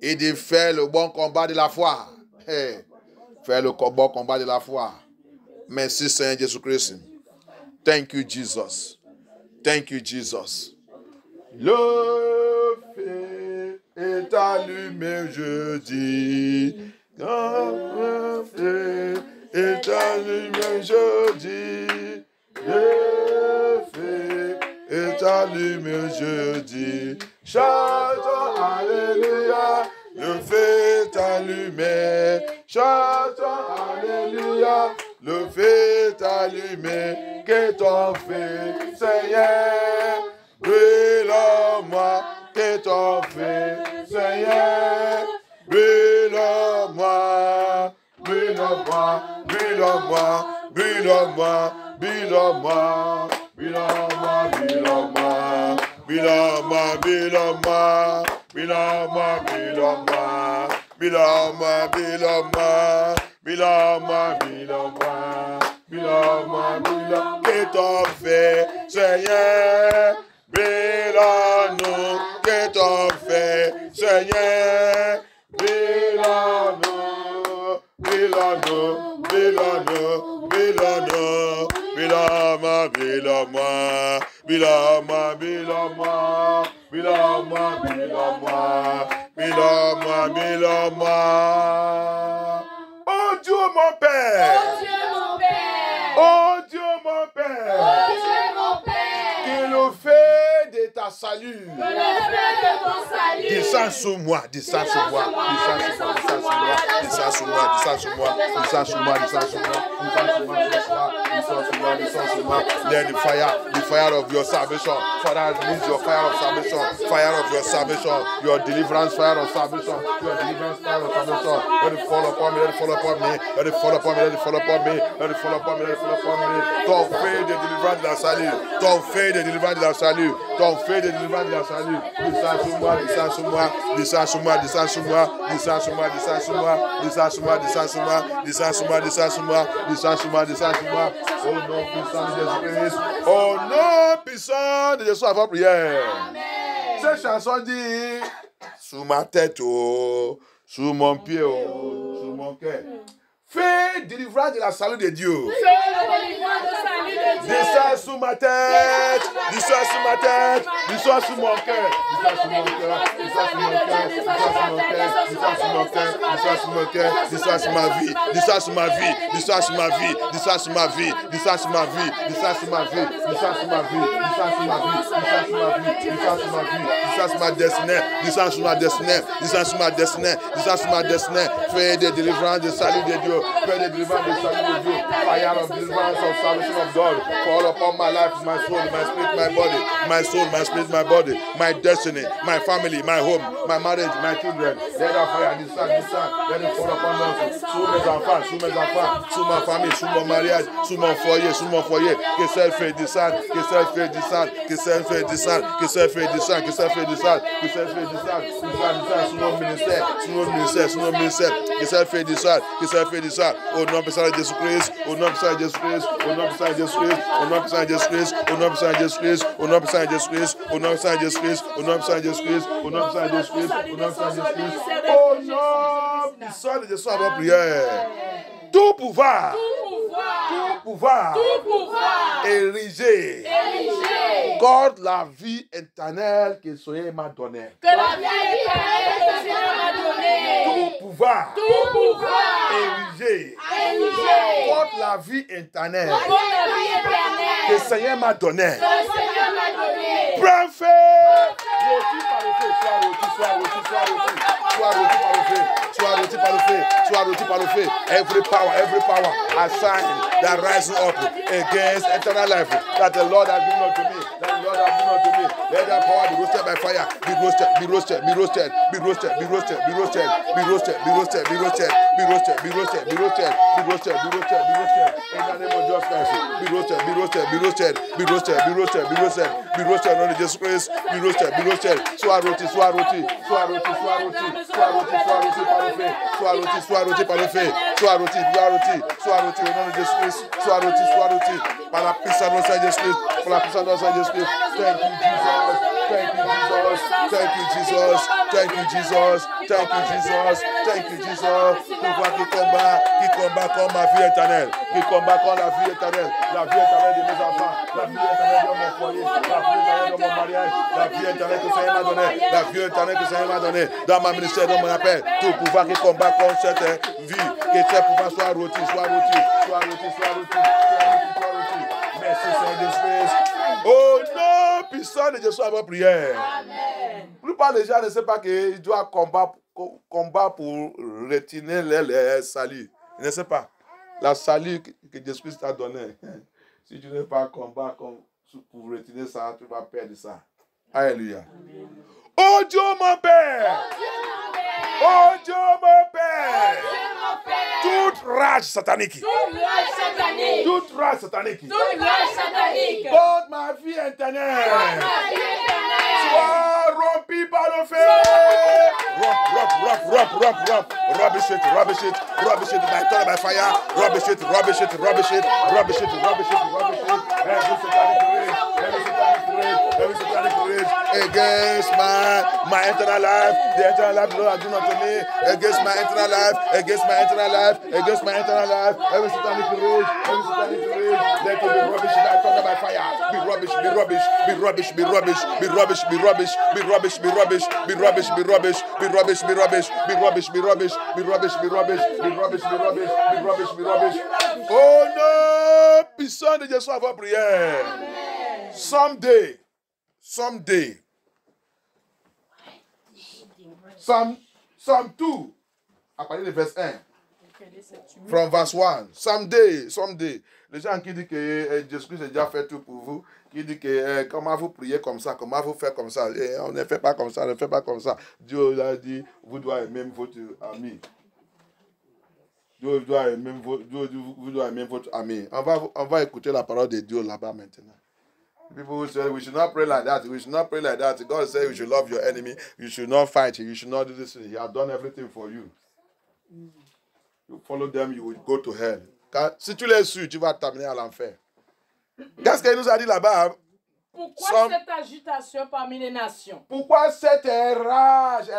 Il dit, fais le bon combat de la foi. Hey, fais le bon combat de la foi. Merci Seigneur Jésus-Christ. Thank you, Jesus. Thank you, Jesus. Le feu est allumé, je dis. Le feu est allumé, je dis. Le feu est allumé, je dis. Chantons, alléluia. Le feu est allumé. Chantons, alléluia. Le feu est allumé. Que ton feu, Seigneur, brûle en moi. Que ton feu, Seigneur, brûle en moi. Brûle en moi, brûle en moi, brûle en moi, brûle en moi, brûle en moi, brûle en moi, brûle en moi, brûle en moi, brûle en moi, brûle en moi, brûle en moi, brûle en moi, brûle en moi, brûle en moi, brûle en moi, brûle en moi. Que ton feu, Seigneur, brûle en nous. Que ton feu, Seigneur, brûle en nous. Brûle en nous, brûle en nous, brûle en nous, brûle en moi, brûle en moi, brûle en moi, brûle en moi, brûle en moi, brûle en moi, brûle en moi, brûle en moi. Oh Dieu mon Père! Oh Dieu mon Père! Oh Dieu mon Père! Oh Dieu mon Père! Que le feu de ta ta salut. Que le feu de ton salut. Descends sur moi, descends sur moi, descends sur moi, descends sur moi, descends sur moi, descends sur moi, descends sur moi, descends sur moi. Let the fire of your salvation. Father, release your fire of salvation, fire of your salvation, your deliverance fire of salvation, your deliverance fire of salvation. Let it fall upon me, let it fall upon me, let it fall upon me, let it fall upon me, let it fall upon me, let it fall upon me. Ton fait de délivrance de la salut, ton fait de délivrance de la salut, ton fait de délivrance de la salut. Descends sur moi, descends sur moi, descends sur moi, descends sur moi, descends sur moi, descends sur moi, descends sur moi, descends sur moi, descends sur moi, descends sur moi, descends sur moi, descends sur moi. Au nom puissant de Jésus-Christ, au nom puissant de Jésus, avant prière. Cette chanson dit, sous ma tête, oh, sous mon pied, oh, sous mon cœur. Fais délivrance de la salut de Dieu. Descends sous ma tête, descends sous ma tête, descends sous mon cœur, descends sous mon cœur, descends sous mon cœur, descends sous mon cœur, descends sous mon cœur, descends sous ma vie, descends sous ma vie, descends sous ma vie, descends sous ma vie, descends sous ma vie, descends sous ma vie, descends sous ma vie, descends sous ma vie, descends sous ma vie, descends sous ma vie, descends sous ma destinée, descends sous ma destinée, descends sous ma destinée, descends sous ma destinée. Fais des délivrances de salut de Dieu. Fais des délivrances de salut de Dieu. Fire of deliverance of salvation of God. Fall upon my life, my soul, my spirit, my body. My soul, my spirit, my body. My destiny, my family, my home, my marriage, my children. Let that fire descend. Let it fall upon us. Sous mes enfants, sous ma famille, sous mon mariage, sous mon foyer. Que ça fait descendre, que ça fait descendre, que ça fait descendre, que ça fait descendre, que ça fait descendre, que ça fait descendre. Sous nos ministères, que ça fait descendre, que ça fait descendre. Au nom puissant de Jésus-Christ, au nom puissant de Jésus-Christ, au nom puissant de Jésus-Christ, au nom puissant de Jésus-Christ, au nom puissant de Jésus-Christ, au nom puissant de Jésus-Christ, au nom puissant de Jésus-Christ, au nom puissant de Jésus-Christ, au nom puissant de Jésus-Christ, au nom puissant de Jésus-Christ, au nom puissant de Jésus, avant prière. Tout pouvoir érigé contre la vie éternelle que le Seigneur m'a donnée. Que la vie éternelle que le Seigneur m'a donnée. Tout pouvoir érigé contre la vie éternelle que le Seigneur m'a donnée. Prends feu. Rôti par le feu, sois rôti par le feu. Every power assigned that rises up against eternal life that the Lord has given unto me. Let that power be roasted by fire. Be roasted. In the name of Jesus Christ. Be roasted on Jesus Christ. Be roasted. Sois rôti par le feu. Sois rôti au nom de Jésus Christ. Sois rôti par la puissance de notre Jésus Christ. Thank you, Jesus. Pouvoir qui combat contre ma vie éternelle. Qui combat contre la vie éternelle. La vie éternelle de mes enfants. La vie éternelle de mon foyer. La vie éternelle de mon mariage. La vie éternelle que le Seigneur m'a donnée. La vie éternelle que le Seigneur m'a donnée. Dans ma ministère, dans mon appel. Tout pouvoir qui combat contre cette vie. Que ce pouvoir soit rôti. Merci, Seigneur Jésus. Oh non, puissant de Jésus avant prière. Amen. La plupart des gens ne savent pas qu'ils doivent combattre pour retirer les salut. Ils ne savent pas. La salut que Jésus t'a donné. Si tu n'es pas combattre pour retirer ça, tu vas perdre ça. Alléluia. Amen. Oh Dieu mon Père. Oh Dieu mon Père. Toute rage satanique. Toute rage satanique. Contre ma vie éternelle. Sois rompu par le feu. Romp. Rubbish it. By thunder, by fire. Rubbish it. Every satanic rage against my eternal life. The eternal life the Lord has given unto me. Against my eternal life. Every satanic rage. Let it be rubbish by thunder, by fire. Be rubbish. Oh non, puissant de Jésus avant prière. Someday, someday. Psalm 2, à partir de verset 1. From verse 1. Someday. Les gens qui disent que Jésus-Christ a déjà fait tout pour vous, qui disent que comment vous priez comme ça, comment vous faites comme ça. Et on ne fait pas comme ça, on ne fait pas comme ça. Dieu a dit, vous devez aimer votre ami. Dieu doit aimer votre ami. On va écouter la parole de Dieu là-bas maintenant. People say we should not pray like that. We should not pray like that. God said you should love your enemy. You should not fight. You should not do this. He has done everything for you. You follow them, you will go to hell. Si tu les suis, tu vas t'amener à l'enfer. Qu'est-ce qu'il nous a dit là-bas? Pourquoi cette agitation parmi les nations? Pourquoi cette rage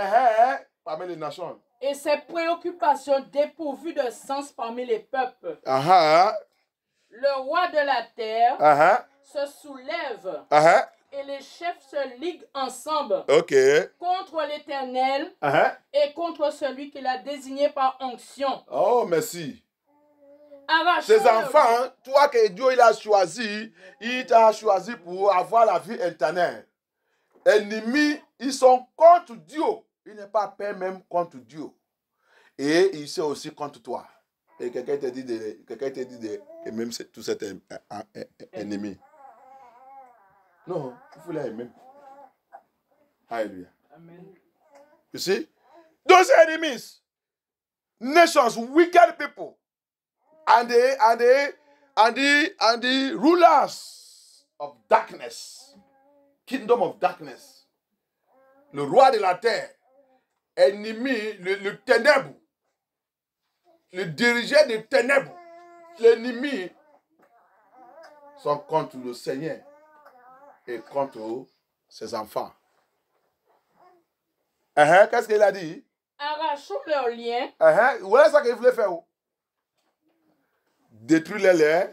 parmi les nations? Et ces préoccupations dépourvues de sens parmi les peuples. Le roi de la terre se soulève et les chefs se liguent ensemble contre l'Éternel et contre celui qu'il a désigné par onction. Oh, merci. Arrachons ces enfants, toi que Dieu il a choisi, il t'a choisi pour avoir la vie éternelle. Ennemis, ils sont contre Dieu. Il n'est pas paix même contre Dieu. Et il sait aussi contre toi. Et quelqu'un te dit et même tous ces ennemis. Non, il faut les aimer. Alléluia. Amen. You see? Those enemies, nations, wicked people, and the rulers of darkness, kingdom of darkness, le roi de la terre, ennemi, le ténèbre, le dirigeant des ténèbres, l'ennemi sont contre le Seigneur et contre ses enfants. Qu'est-ce qu'il a dit? Arrachons leurs liens. Voilà ça qu'il voulait faire. Détruire les liens.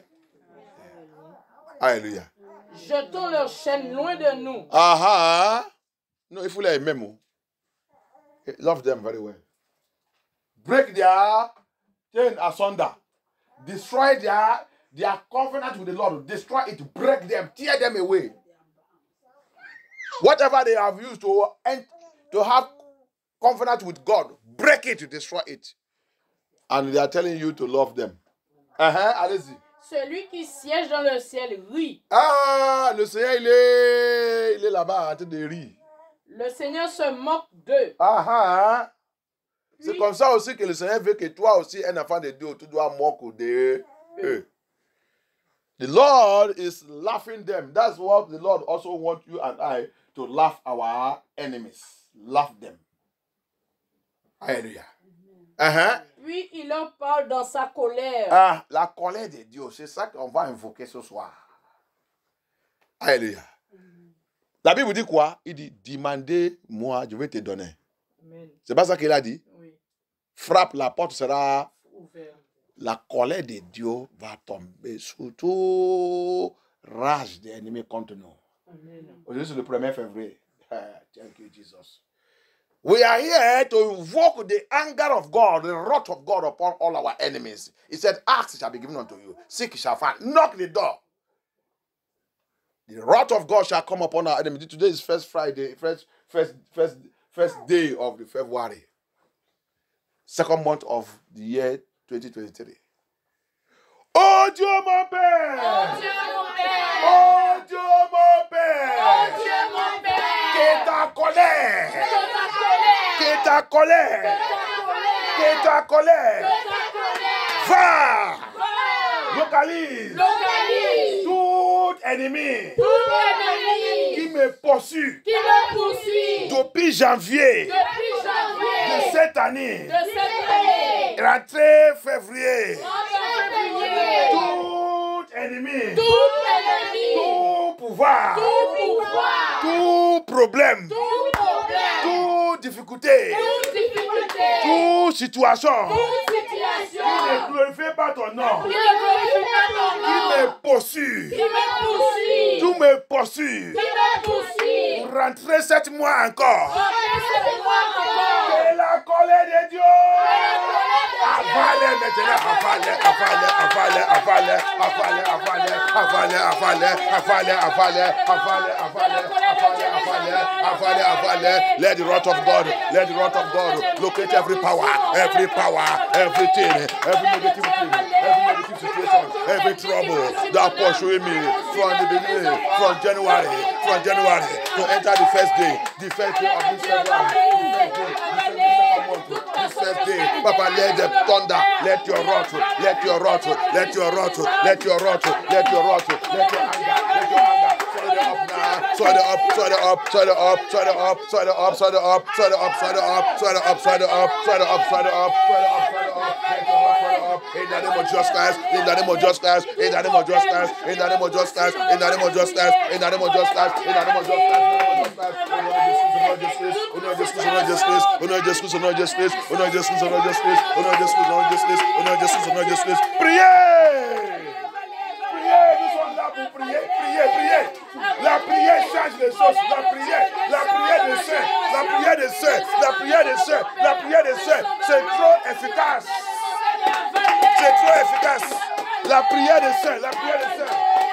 Alléluia. Jetons leurs chaînes loin de nous. Non, il faut les aimer. Love them very well. Break their chain asunder. Destroy their covenant with the Lord. Destroy it. Break them. Tear them away. Whatever they have used to have covenant with God, break it, destroy it. And they are telling you to love them. Allez-y. Celui qui siège dans le ciel rit. Le Seigneur, il est là-bas en train de rire. Le Seigneur se moque d'eux. C'est comme ça aussi que le Seigneur veut que toi aussi, un enfant de Dieu, tu dois moquer d'eux. The Lord is laughing them. That's what the Lord also wants you and I to laugh our enemies. Laugh them. Alléluia. Puis il leur parle dans sa colère. La colère de Dieu, c'est ça qu'on va invoquer ce soir. Alléluia. La Bible dit quoi? Il dit, demandez-moi, je vais te donner. C'est pas ça qu'il a dit? Oui. Frappe, la porte sera ouverte. La colère de Dieu va tomber sur toute rage des ennemis contre nous. Aujourd'hui, c'est le 1er février. Thank you, Jesus. We are here to invoke the anger of God, the wrath of God upon all our enemies. He said, ask, it shall be given unto you. Seek, it shall find. Knock the door. The wrath of God shall come upon our enemies. Today is first Friday, first day of the February. Second month of the year 2023. Oh Dieu mon Père! Oh Dieu mon Père! Oh Dieu mon Père! Oh Dieu mon Père! Que ta colère! Que ta colère! Que ta colère! Va! Localise! Tout ennemi! Qui me poursuit! Depuis janvier! De cette année! Rentrée février! Tout ennemi! Tout pouvoir! Tout problème! Toute difficulté! Toute situation! Qui ne glorifie pas ton nom! Qui me poursuit! Tout me poursuit! Pour rentrer 7 mois encore! Que la colère de Dieu Avale maintenant, avale, let the wrath of God, locate every power, everything, every negative thing, every negative situation, every trouble that pursuing me from the beginning, from January to enter the first day of this February, this first day, Papa, let the thunder, let your wrath, let your anger, let your anger, swell it up, in the name of Jesus Christ, in the name of Jesus Christ, in the name of Jesus Christ, in the name of Jesus Christ, in the name of Jesus Chrisst, in the name of Jesus Christ, in the name of Jesus Christ, priez. La prière change les choses. La prière des saints, c'est trop efficace. La prière des saints,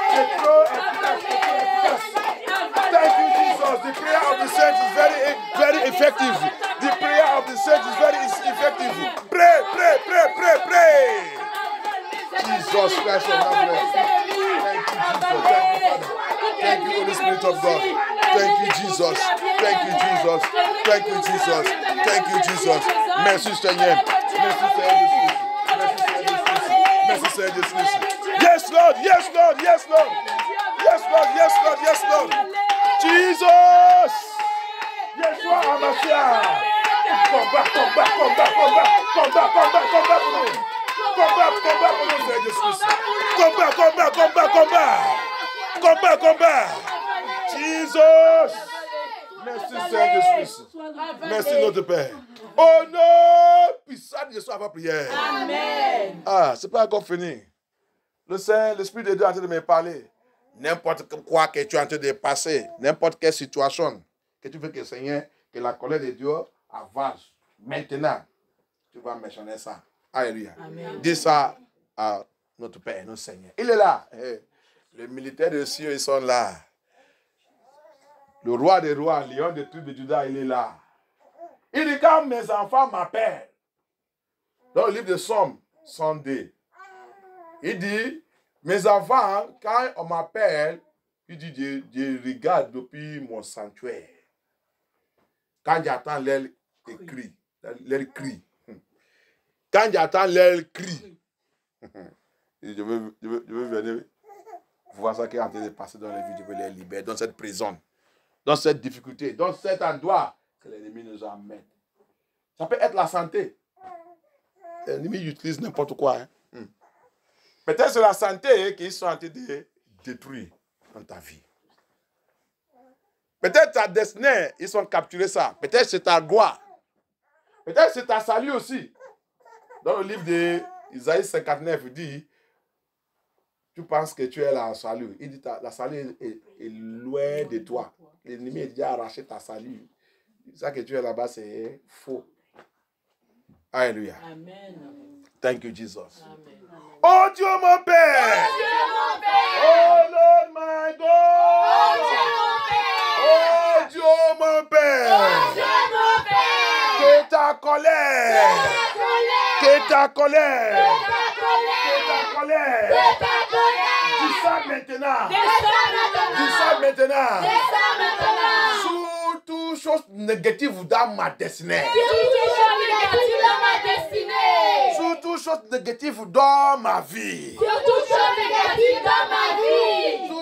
c'est trop efficace. Thank you, Jesus. The prayer of the saints is very effective. The prayer of the saints is very effective. Pray. Jesus Christ of Nazareth. Thank you, Holy Spirit of God. Thank you, Jesus. Merci, Seigneur. Merci, Seigneur. Yes, Lord. Jesus. Yeshua Hamashiach. Combat pour nous. Combat pour nous, Seigneur Jésus. Combat. Jesus. Merci, Seigneur Jésus. Merci, notre Père. Oh non, puissant Jésus avant prière. Amen. C'est pas encore fini. L'Esprit de Dieu est en train de me parler. N'importe quoi que tu es en train de passer, n'importe quelle situation que tu veux que Seigneur, que la colère de Dieu avance. Maintenant, tu vas mentionner ça. Alléluia. Dis ça à notre Père, notre Seigneur. Il est là. Les militaires de Sion, ils sont là. Le roi des rois, lion de tribu de Juda, il est là. Il dit, quand mes enfants m'appellent, dans le livre de Somme 102, il dit, mes enfants, quand on m'appelle, il dit, je regarde depuis mon sanctuaire. Quand j'attends leur cri. Quand j'attends leur cri, je veux venir voir ça qui est en train de passer dans les vies, je veux les libérer dans cette prison, dans cette difficulté, dans cet endroit que l'ennemi nous emmène. Ça peut être la santé. L'ennemi utilise n'importe quoi. Peut-être c'est la santé qu'ils sont en train de détruire dans ta vie. Peut-être ta destinée, ils sont capturés ça. Peut-être c'est ta gloire. Peut-être c'est ta salut aussi. Dans le livre d'Isaïe 59, il dit, tu penses que tu es la salut. Il dit, la salut est loin de toi. L'ennemi a déjà arraché ta salut. Ça que tu es là-bas, c'est faux. Alléluia. Amen. Thank you, Jesus. Amen. Oh Dieu mon Père. Oh Lord my God. Oh Dieu mon Père. Que ta colère. Dis ça maintenant. Sur toute chose négative dans ma destinée. Sur toute chose négative dans ma vie. Sur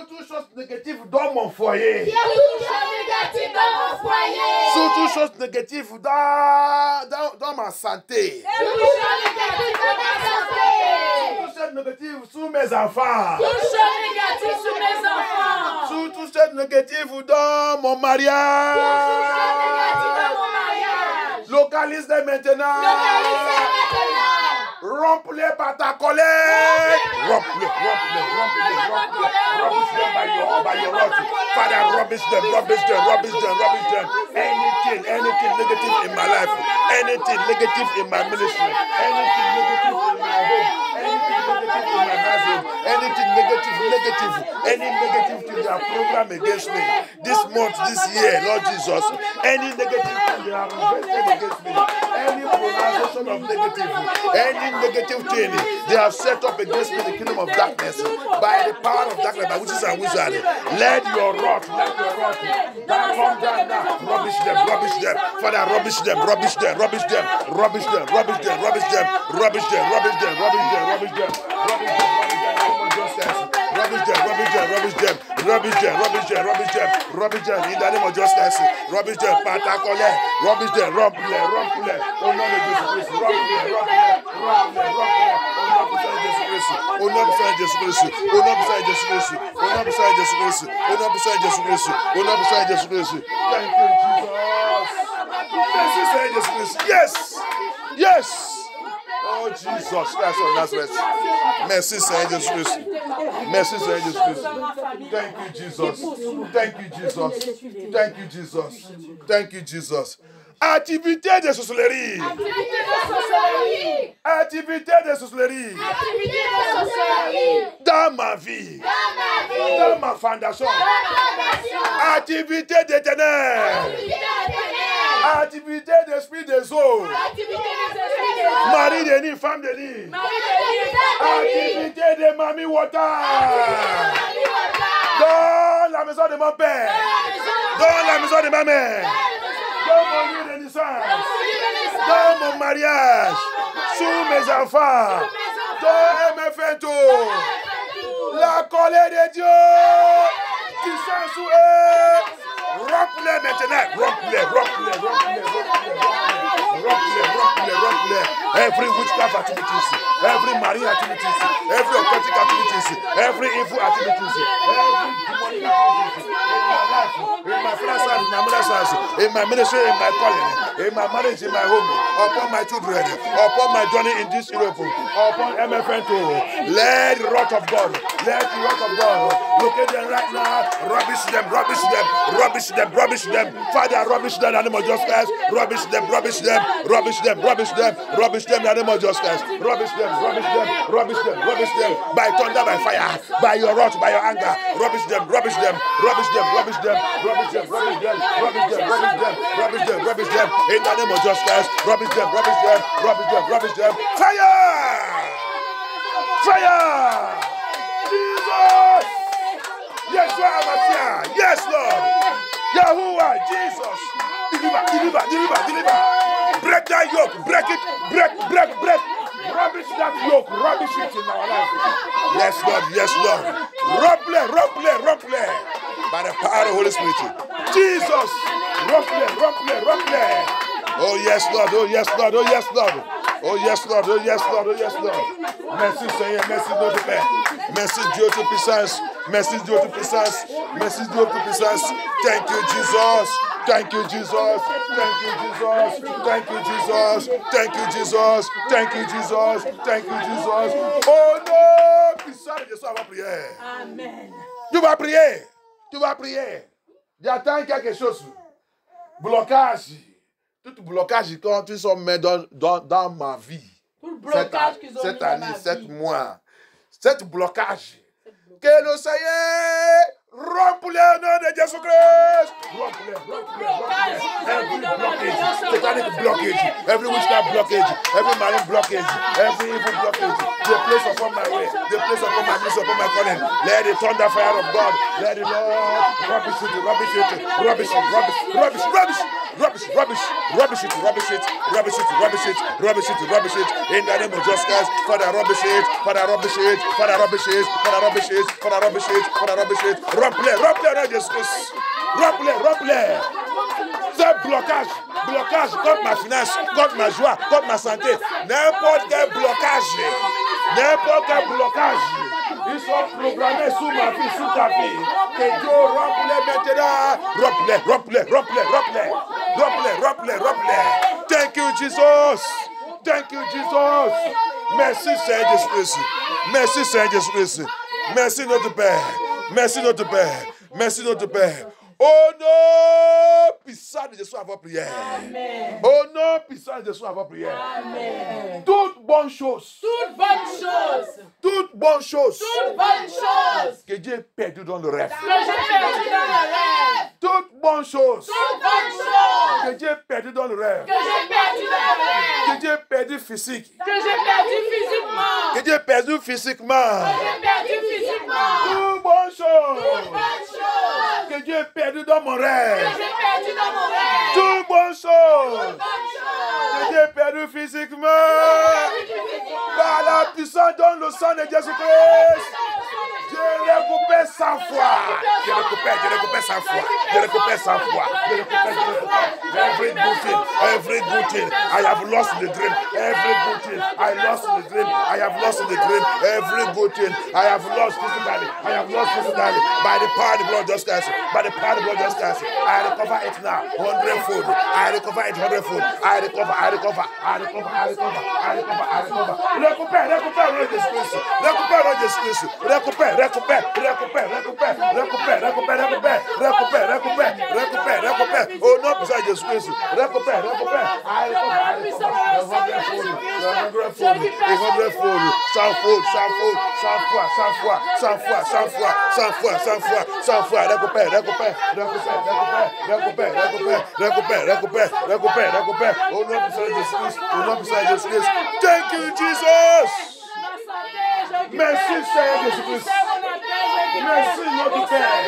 toute chose négative dans mon foyer. Sur toute chose négative dans ma santé. Sur toute chose négative sur mes enfants. Sur toute chose négative dans mon mariage. Localise-les maintenant. Remplis par ta colère. Remplis them by your word. Father, rubbish them. Anything negative in my life, anything negative in my ministry, anything negative in my home, anything negative in my household, anything negative, any negative thing they have programmed against me this month, this year, Lord Jesus, any negative thing they have invented against me, any pronunciation of negative, any negative thing they have set up against me in the kingdom of darkness, by the power of darkness, by witches and wizards, let your wrath come down now. Rubbish them. Father, rubbish them. Rubbish them in the name of justice. Rubbish them, Patakole. Rubbish them, rumple. Oh no, Jesus Christ. Thank you, Jesus. Yes. Oh, Jesus Christ of Nazareth. Merci, Seigneur Jésus-Christ. Thank you, Jesus. Activité de sorcellerie. Dans ma vie. Dans ma fondation. Activité des ténèbres. Activité d'esprit des eaux. Mari de nid, femme de nid. Activité de Mami Wata. Dans la maison de mon père. Dans la maison de ma mère. Dans mon lieu de naissance. Dans mon mariage. Sous mes enfants. Dans MFN. La colère de Dieu qui sont sous eux. Remplis maintenant. Remplis. Every witchcraft activities, every marine activities, every occultic activities, every evil activities, every demonic activities in my life, in my friend's house, in my mother's house, in my ministry, in my calling, in my marriage, in my home, upon my children, upon my journey in this Europe, upon MFN2. Let the wrath of God, locate them right now. Rubbish them. Father, rubbish them in the name of Jesus Christ. Rubbish them in the name of Jesus Christ. Rubbish them. By thunder, by fire, by your wrath, by your anger. Rubbish them. In the name of Jesus Christ. Rubbish them. Fire! Jesus! Yeshua Mashiach. Yes, Lord. Yahuwah, Jesus. Deliver. Break that yoke. Break it. Break. Rubbish that yoke. Rubbish it in our life. Yes, Lord. Rumple. By the power of the Holy Spirit. Jesus. Rumple. Oh, yes, Lord. Merci, Seigneur. Merci, notre Père. Merci, Dieu de puissance. Thank you, Jesus. Oh non, puissance de Jésus, on va prier. Amen. Tu vas prier. J'attends quelque chose. Blocage. Tout blocage quand tu sont mis dans ma vie. Tout le blocage qu'ils ont cette mis dans année, ma 7 vie. mois. Cette blocage. Que le Seigneur rompe le nom de Jésus Christ. Every blockage, satanic blockage, every witchcraft blockage, every marine blockage, every evil blockage, they place upon my way, they place upon my ministry, upon my calling. Let the thunder fire of God, let the Lord rubbish it. In the name of Jesus Christ, Father, rubbish it. Remplis, Jésus Christ. Remplis. Ce blocage contre ma finance, contre ma joie, contre ma santé, n'importe quel blocage, ils sont programmés sous ma vie, sous ta vie. Que Dieu remplis maintenant. Remplis. Thank you, Jesus. Merci Seigneur Jésus-Christ. Merci Seigneur Jésus-Christ. Merci notre Père. Merci notre Père. Merci notre Père. Au nom puissant de Jésus à votre prière. Amen. Au nom puissant de Jésus à votre prière. Amen. Toute bonne chose. Toute bonne chose. Toute bonne chose. Toute bonne chose. Que Dieu ait perdu dans le rêve. Que j'ai perdu dans le rêve. Toute bonne chose. Toute bonne chose. Que Dieu ait perdu dans le rêve. Que j'ai perdu dans le rêve. Que Dieu ait perdu physique. Que j'ai perdu physiquement. Que Dieu ait perdu physiquement. Que j'ai perdu physiquement. Toute bonne chose. Toute bonne chose. Que Dieu ait perdu dans mon Que rêve. j'ai perdu dans mon rêve. Toute bonne chose. Toute bonne chose. Que Dieu ait perdu physiquement. Par la puissance dans le sang de Jésus-Christ. Je récupère 100 fois. Je récupère 100 fois. Je récupère 100 fois. Je récupère. Every good thing. I have lost the dream. Every good thing. I lost the dream. I have lost the dream. Every good thing. I have lost physically. I have lost physically. By the power of the blood of Jesus Christ. By the power of the blood of Jesus Christ. I recover it now. 100-fold. I recover it 100-fold. I recover. Récupère Jésus-Christ. Récupère Jésus-Christ. Récupère. Au nom de Jésus-Christ. Récupère. I recover. 100 fois. Récupère. Au nom de Jésus-Christ. Thank you, Jesus. Merci Seigneur Jésus-Christ. Merci notre Père.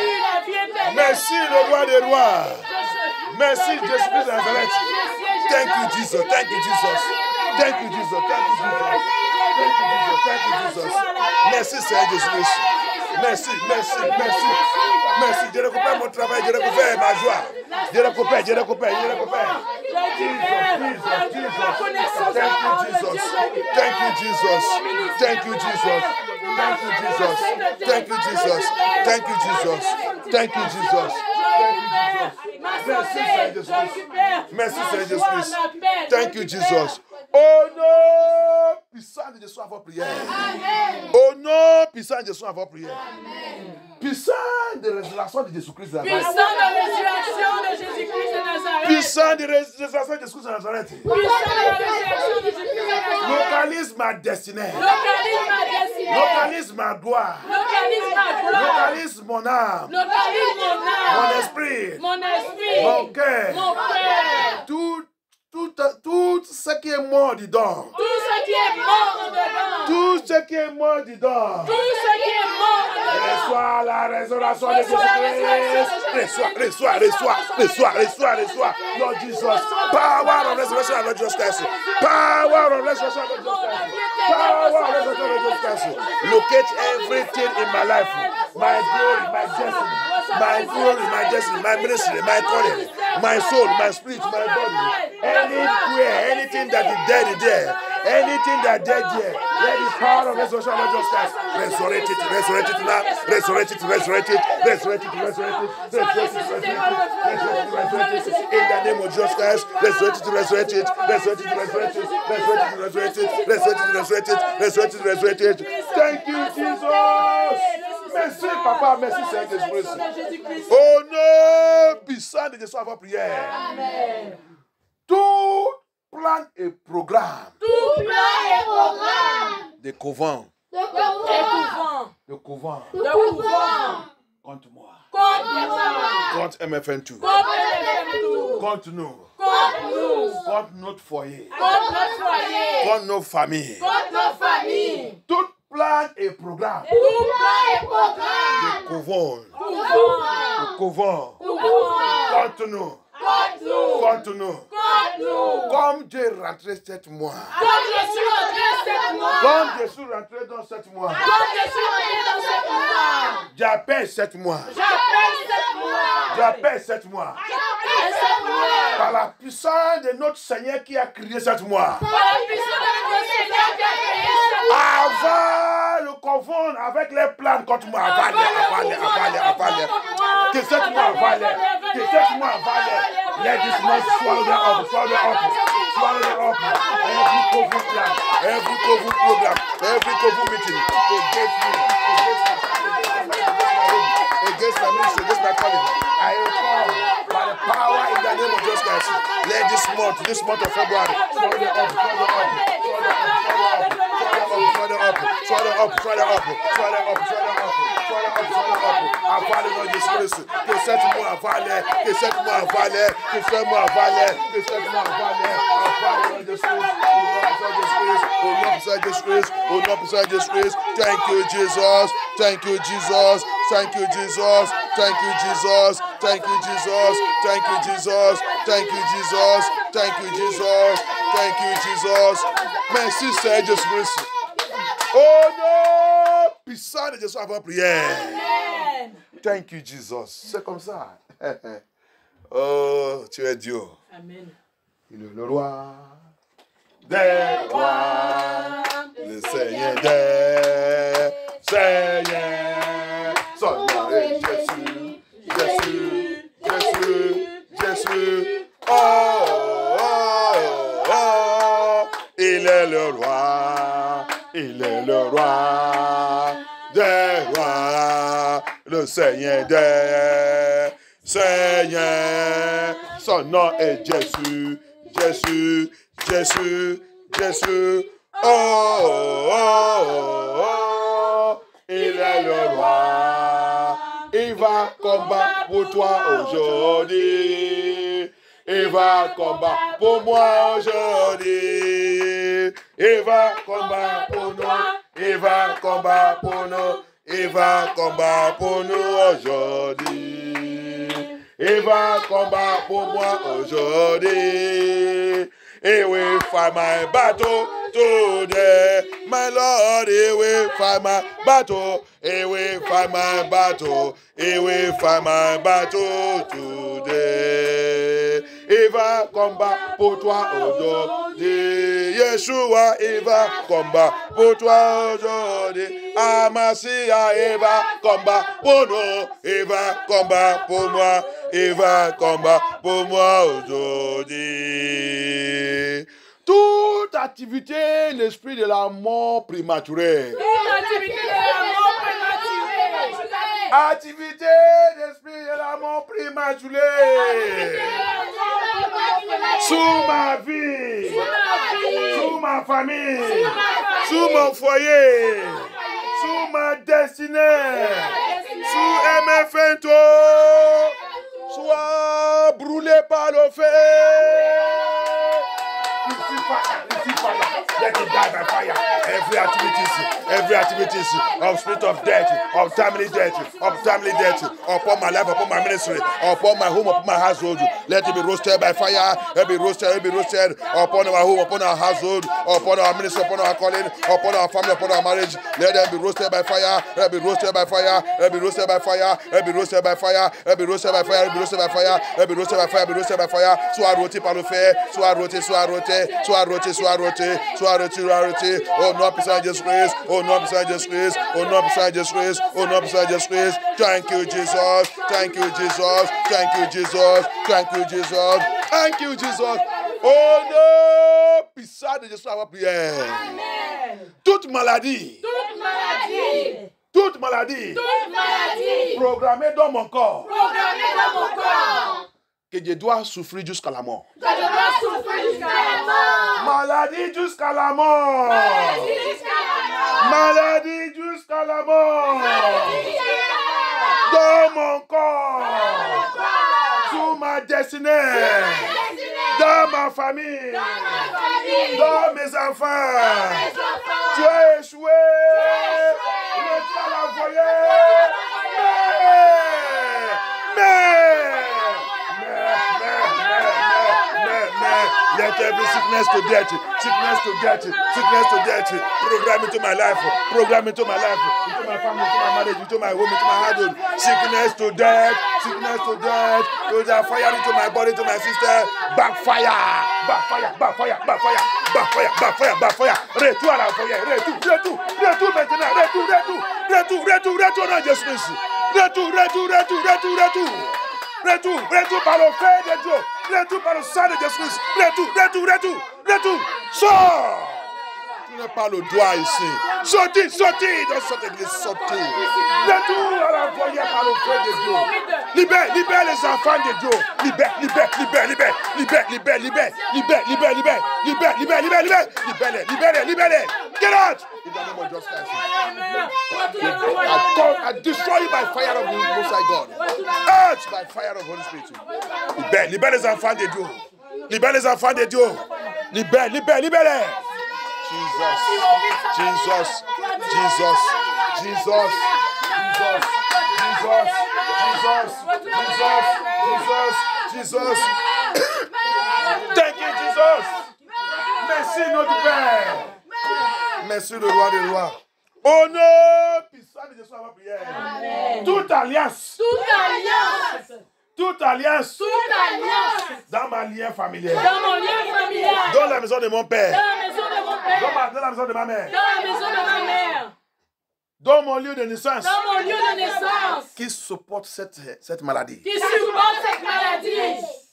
Merci le roi des rois. Merci Jésus-Christ de Nazareth. Thank you Jesus. Merci Seigneur Jésus-Christ. Merci. Je récupère mon travail, je récupère ma joie. Je récupère. Thank you, Jesus. Merci Seigneur Jésus-Christ. Thank you, Jesus. Au nom puissant de Jésus à votre prière. Au nom puissant de Jésus à votre prière. Puissant de résurrection de Jésus-Christ de Nazareth. Puissant de résurrection de Jésus-Christ de Nazareth. Localise ma destinée. Localise ma gloire. Localise mon âme. Mon esprit. Mon cœur. Tout ce qui est mort dedans. Reçois la résurrection de Jésus-Christ. Reçois. Lord Jesus. Power of resurrection of Jesus Christ. Locate everything in my life. My glory, my destiny, my ministry, my calling, my soul, my spirit, my body. Anywhere, anything that is dead is there. Anything that is dead there. Let the power of resurrection of Jesus Christ resurrect it now. Resurrect it. In the name of Jesus Christ, resurrect it. Thank you, Jesus. Merci, Papa. Merci, Seigneur Jésus-Christ. Au nom puissant de Jésus à votre prière. Amen. Tout plan et programme. De couvent. Contre moi. Contre MFN2. Contre nous. Contre notre foyer. Contre nos familles. Tout plan et programme. De couvent. Contre nous. Comme Dieu est rentré 7 mois. Comme je suis rentré dans 7 mois. J'appelle 7 mois. Par la puissance de notre Seigneur qui a créé 7 mois. Avant le confondre avec les plans contre moi. Avalez. Que 7 mois avalez. Let this month swallow them up. swallow them up. Every COVID plan, every COVID program, every COVID meeting against me, against my ministry, against my calling. I recall by the power in the name of Jesus Christ. Let this month of February, swallow them up, Avalé dans Jésus-Christ, que cette moi avalé, que cette moi avalé, que cette moi avalé, que cette moi avalé, avalé dans Jésus-Christ, au nom de Jésus-Christ. Thank you, Jesus. Thank you, Jesus. Thank you, Jesus. Thank you, Jesus. Thank you, Jesus. Thank you, Jesus. Thank you, Jesus. Thank you, Jesus. Thank you, Jesus. Merci, Seigneur Jésus-Christ. Oh non! Puissant de Jésus avant prière. Amen. Thank you, Jesus. C'est comme ça. Oh, tu es Dieu. Amen. Il est le roi des rois, le Seigneur des seigneurs. Son nom est Jésus, Jésus, Jésus, Jésus. Oh, oh, oh, oh. Il est le roi, il est le roi des rois, le Seigneur des seigneurs. Son nom est Jésus, Jésus, Jésus, Jésus. Oh, oh, oh, oh. Il est le roi. Il va combattre pour toi aujourd'hui. Il va combattre pour moi aujourd'hui. Il va combattre pour nous. Il va combattre pour nous. Il va combattre pour nous aujourd'hui. Il va combattre pour moi aujourd'hui. He will fight my battle today. My Lord, He will fight my battle. He will fight my battle. He will fight my battle today. Il va combattre pour toi aujourd'hui. Yeshua, il va combattre pour toi aujourd'hui. Amasia, il va combattre pour nous. Il va combattre pour moi. Il va combattre pour moi aujourd'hui. Toute activité, l'esprit de la mort prématurée. Activité d'esprit de la mort prématurée. Sous ma vie, sous ma famille, sous mon foyer, sous ma destinée, sous MFNTO, soit brûlé par le feu. Let it die by fire. Every activity of spirit of death, of family death, upon my life, upon my ministry, upon my home, upon my household. Let it be roasted by fire. Let it be roasted upon our home, upon our household, upon our ministry, upon our calling, upon our family, upon our marriage. Let them be roasted by fire. Let it be roasted by fire. Let it be roasted by fire. Let it be roasted by fire. Let it be roasted by fire. Let it be roasted by fire. Let it be roasted by fire. Be roasted by fire. Soit rôti par le feu. Soit rôti. Oh non, puissant Jésus-Christ. Oh non, puissant Jésus-Christ. Oh non, puissant Jésus-Christ. Oh non, puissant Jésus-Christ. Thank you, Jesus. Thank you, Jesus. Thank you, Jesus. Thank you, Jesus. Thank you, Jesus. Oh non, puissant de Jésus à la prière. Amen. Toute maladie. Programmée dans mon corps. Que je dois souffrir jusqu'à la mort. Maladie jusqu'à la mort. Maladie jusqu'à la mort. Dans mon corps. Sous ma destinée. Dans ma famille. Dans mes enfants. Tu as échoué. Mais tu as l'envoyé. Let every sickness to death, program into my life, into my family, into my marriage, into my home, into my household. Sickness to death, to the fire into my body, to my sister. Backfire. Retour à la foyer, retour maintenant, retour dans Jésus-Christ. Retour. Retour par le feu de Dieu. Retour par le sang de Jésus-Christ. Retour. Sors. Tu n'es pas le doigt ici. Sortez dans cette église. Sortez. Retour à l'envoyer par le feu de Dieu. Libère les enfants de Dieu. Libère. Get out. In the name of Jesus Christ. I destroy you by fire of the Most High God. Earth by fire of the Holy Spirit. Libère les enfants de Dieu. Libère les enfants de Dieu. Libère. Jesus. Thank you, Jesus. Merci, notre Père. Merci, le roi des rois. Au nom puissant de Jésus, ma prière. Amen. Toute alliance dans ma lien familial. Dans la maison de mon père. Dans la maison de ma mère. Dans mon lieu de naissance. Qui supporte cette maladie.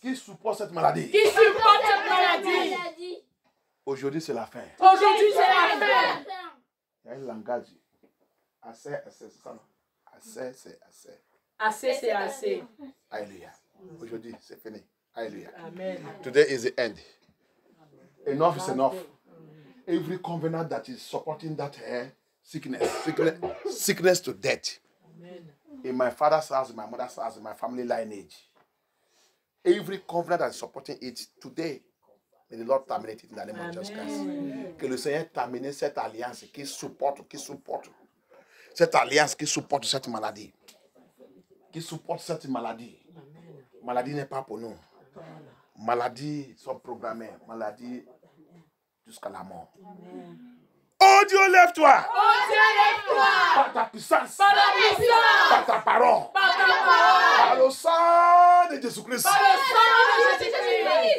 Qui supporte cette maladie. Aujourd'hui, c'est la fin. Il y a un langage. Assez, c'est ça. Assez, c'est assez. Alléluia. Aujourd'hui, c'est fini. Alléluia. Amen. Today is the end. Enough is enough. Every covenant that is supporting that sickness to death. Amen. In my father's house, in my mother's house, in my family lineage. Every covenant that is supporting it today. May the Lord terminate it in the name of Jesus Christ. Que le Seigneur termine cette alliance qui supporte. Cette alliance qui supporte cette maladie. Qui supporte cette maladie. Maladie n'est pas pour nous. Maladies sont programmées. Maladie jusqu'à la mort. Oh Dieu, lève-toi. Par ta puissance. Par ta parole. Par le sang de Jésus-Christ.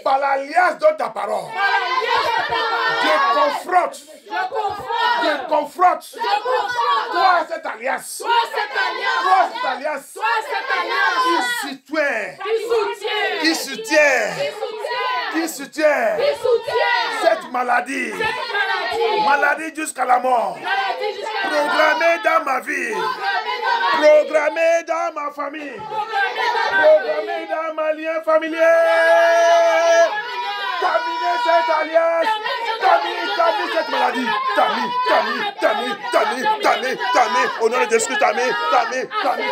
Par l'alliance de ta parole. Je confronte. Toi, cette alliance. Qui soutient cette maladie. Maladie jusqu'à la mort. Programmée dans ma vie. Programmée dans ma famille. Programmée dans ma lien familier. Terminez cette alliance. Terminez cette maladie. Terminez. Au nom de Jésus, terminez cette maladie. Terminez.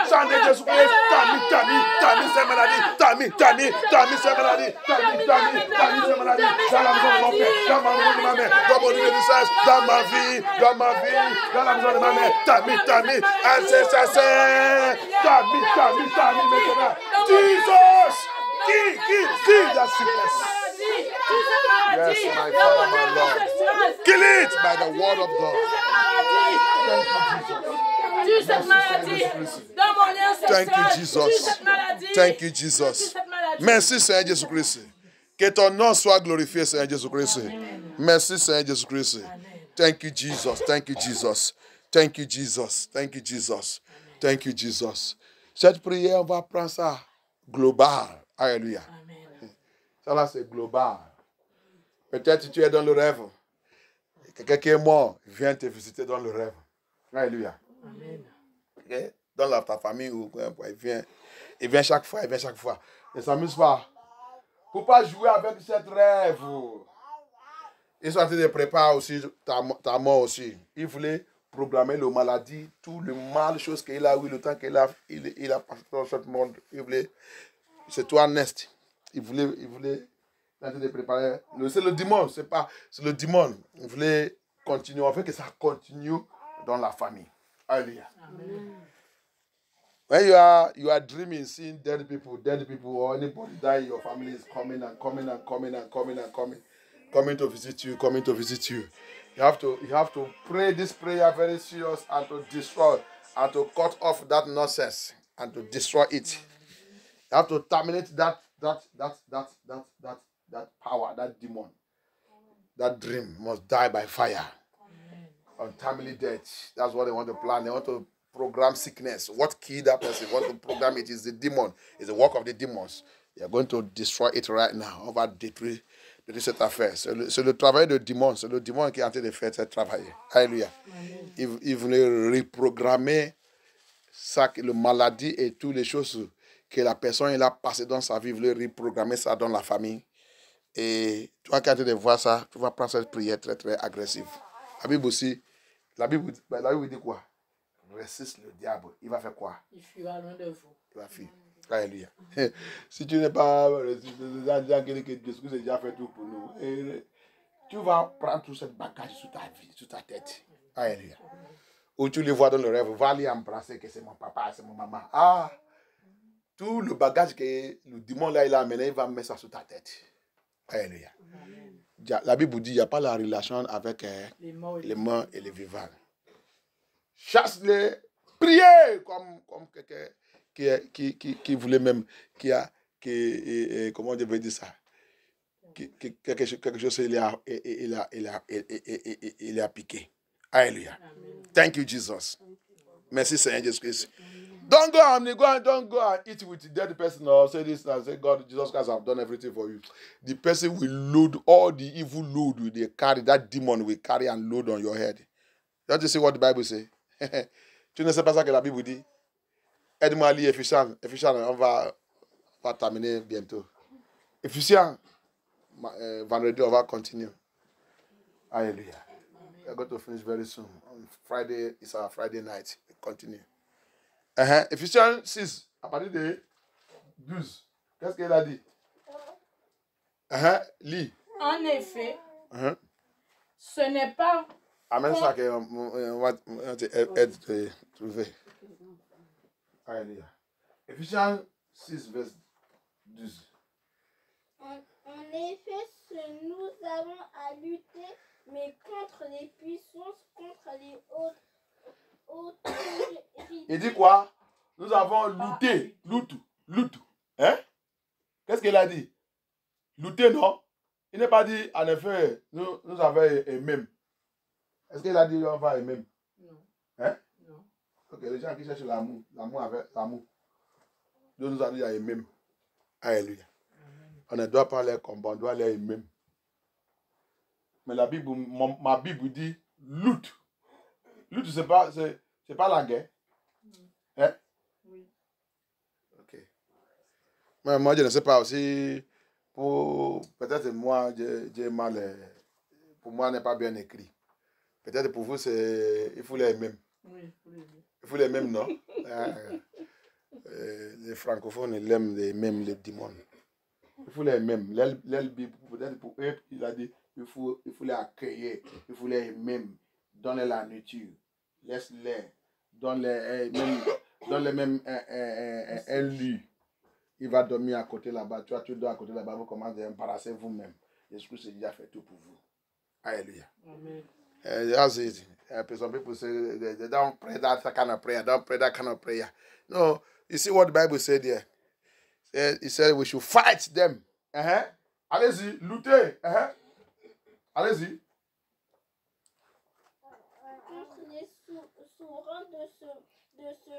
Sang de Jésus Christ. Terminez cette maladie. Terminez cette maladie. Dans la maison de mon père. Dans ma maison de ma mère. Dans mon lieu de naissance. Dans ma vie. Dans la maison de ma mère. Terminez. Maintenant. Jesus! Kill that sickness. Yes, my Father, my Lord. Kill it by the word of God. Thank you, Jesus. Merci, Seigneur Jésus-Christ. Que ton nom soit glorifié, Seigneur Jésus-Christ. Merci, Seigneur Jésus-Christ. Thank you, Jesus. Cette prière, on va prendre ça global. Alléluia. Ça là, c'est global. Peut-être tu es dans le rêve. Quelqu'un qui est mort vient te visiter dans le rêve. Alléluia. Okay? Dans ta famille, il vient chaque fois. Ne s'amuse pas. Il ne faut pas jouer avec cette rêve. Ils sont en train de préparer aussi ta mort aussi. Il voulait programmer la maladie, tout le mal, choses qu'il a eu, le temps qu'il a passé dans ce monde. Il voulait, c'est toi, Nest. Il voulait de préparer. C'est le démon, c'est le démon. Il voulait continuer. On veut que ça continue dans la famille. Alléluia. When you are dreaming, seeing dead people, or anybody die, your family is coming to visit you. You have to pray this prayer very serious and to destroy and to cut off that nonsense and to destroy it. You have to terminate that power, that demon. That dream must die by fire. untimely death. That's what they want to plan. They want to program sickness. What killed that person? Want to program it is the demon. It's the work of the demons. They are going to destroy it right now. On va détruire cette affaire. C'est le travail de démon. C'est le démon qui est en train de faire ce travail. Alléluia. Il voulait reprogrammer ça, le maladie et toutes les choses que la personne il a passé dans sa vie. Il voulait reprogrammer ça dans la famille. Et toi qui es en train de voir ça, tu vas prendre cette prière très très agressive. La Bible aussi, la Bible dit quoi? Résiste le diable. Il va faire quoi? Il fuira loin de vous. Il va fuir. Alléluia. Si tu n'es pas Jésus a déjà fait tout pour nous. Et tu vas prendre tout ce bagage sur ta vie, sur ta tête. Alléluia. Ou tu les vois dans le rêve, va aller embrasser que c'est mon papa, c'est mon maman. Ah, tout le bagage que le démon là il a amené, il va mettre ça sur ta tête. Alléluia. La Bible dit il n'y a pas la relation avec les morts et les vivants. Chasse-les, priez comme quelqu'un qui voulait même, comment on veut dire ça? Quelque chose il a piqué. Alléluia. Thank you, Jesus. Merci, Seigneur Jésus-Christ. Don't go and eat with the dead person or say this and say, God, Jesus Christ, I've done everything for you. The person will load all the evil load they carry, that demon will carry and load on your head. Don't you see what the Bible says? Tu ne sais pas ça que la Bible dit? Aide-moi à lire Ephésiens, on va terminer bientôt. Ephésiens, vendredi, on va continuer. Hallelujah. We are going to finish very soon. On Friday, it's our Friday night. We continue. Ephésiens 6, à partir de 12. Qu'est-ce qu'elle a dit? Lis. En effet, ce n'est pas... Amène ça qu'on va te trouver. Alléluia. Ephésiens 6, verset 12. En effet, nous avons à lutter, mais contre les puissances, contre les autorités. Il dit quoi? Nous avons lutté. Lutte. Hein? Qu'est-ce qu'il a dit? Lutter, non? Il n'a pas dit, en effet, nous avons même. Est-ce qu'il a dit, on va même? Non. Hein? Non. Ok, les gens qui cherchent l'amour avec l'amour. Dieu nous a dit, il y a même. Alléluia. On ne doit pas les combattre, on doit les aimer. Mais la Bible, ma Bible dit lutte. Lutte, c'est pas la guerre. Hein? Oui. Ok. Mais moi, je ne sais pas aussi. Peut-être moi, j'ai mal. Pour moi, n'est pas bien écrit. Peut-être pour vous, il faut les aimer. Oui, il faut les mêmes, non? Les francophones, ils aiment les mêmes, les démons. Il faut les mêmes. Peut-être pour eux, il a dit, il faut les accueillir, il faut les mêmes. Donner la nourriture, laisse-les, donne-les même un lit. Il va dormir à côté là-bas. Toi, tu dors à côté là-bas, vous commencez à embarrasser vous-même. Jésus-Christ a déjà fait tout pour vous. Alléluia. Amen. That's it. Some people say they don't pray that kind of prayer. Don't pray that kind of prayer. No, you see what the Bible said there? It said we should fight them. Allez-y, lutter. Allez-y. Contre les souverains de ce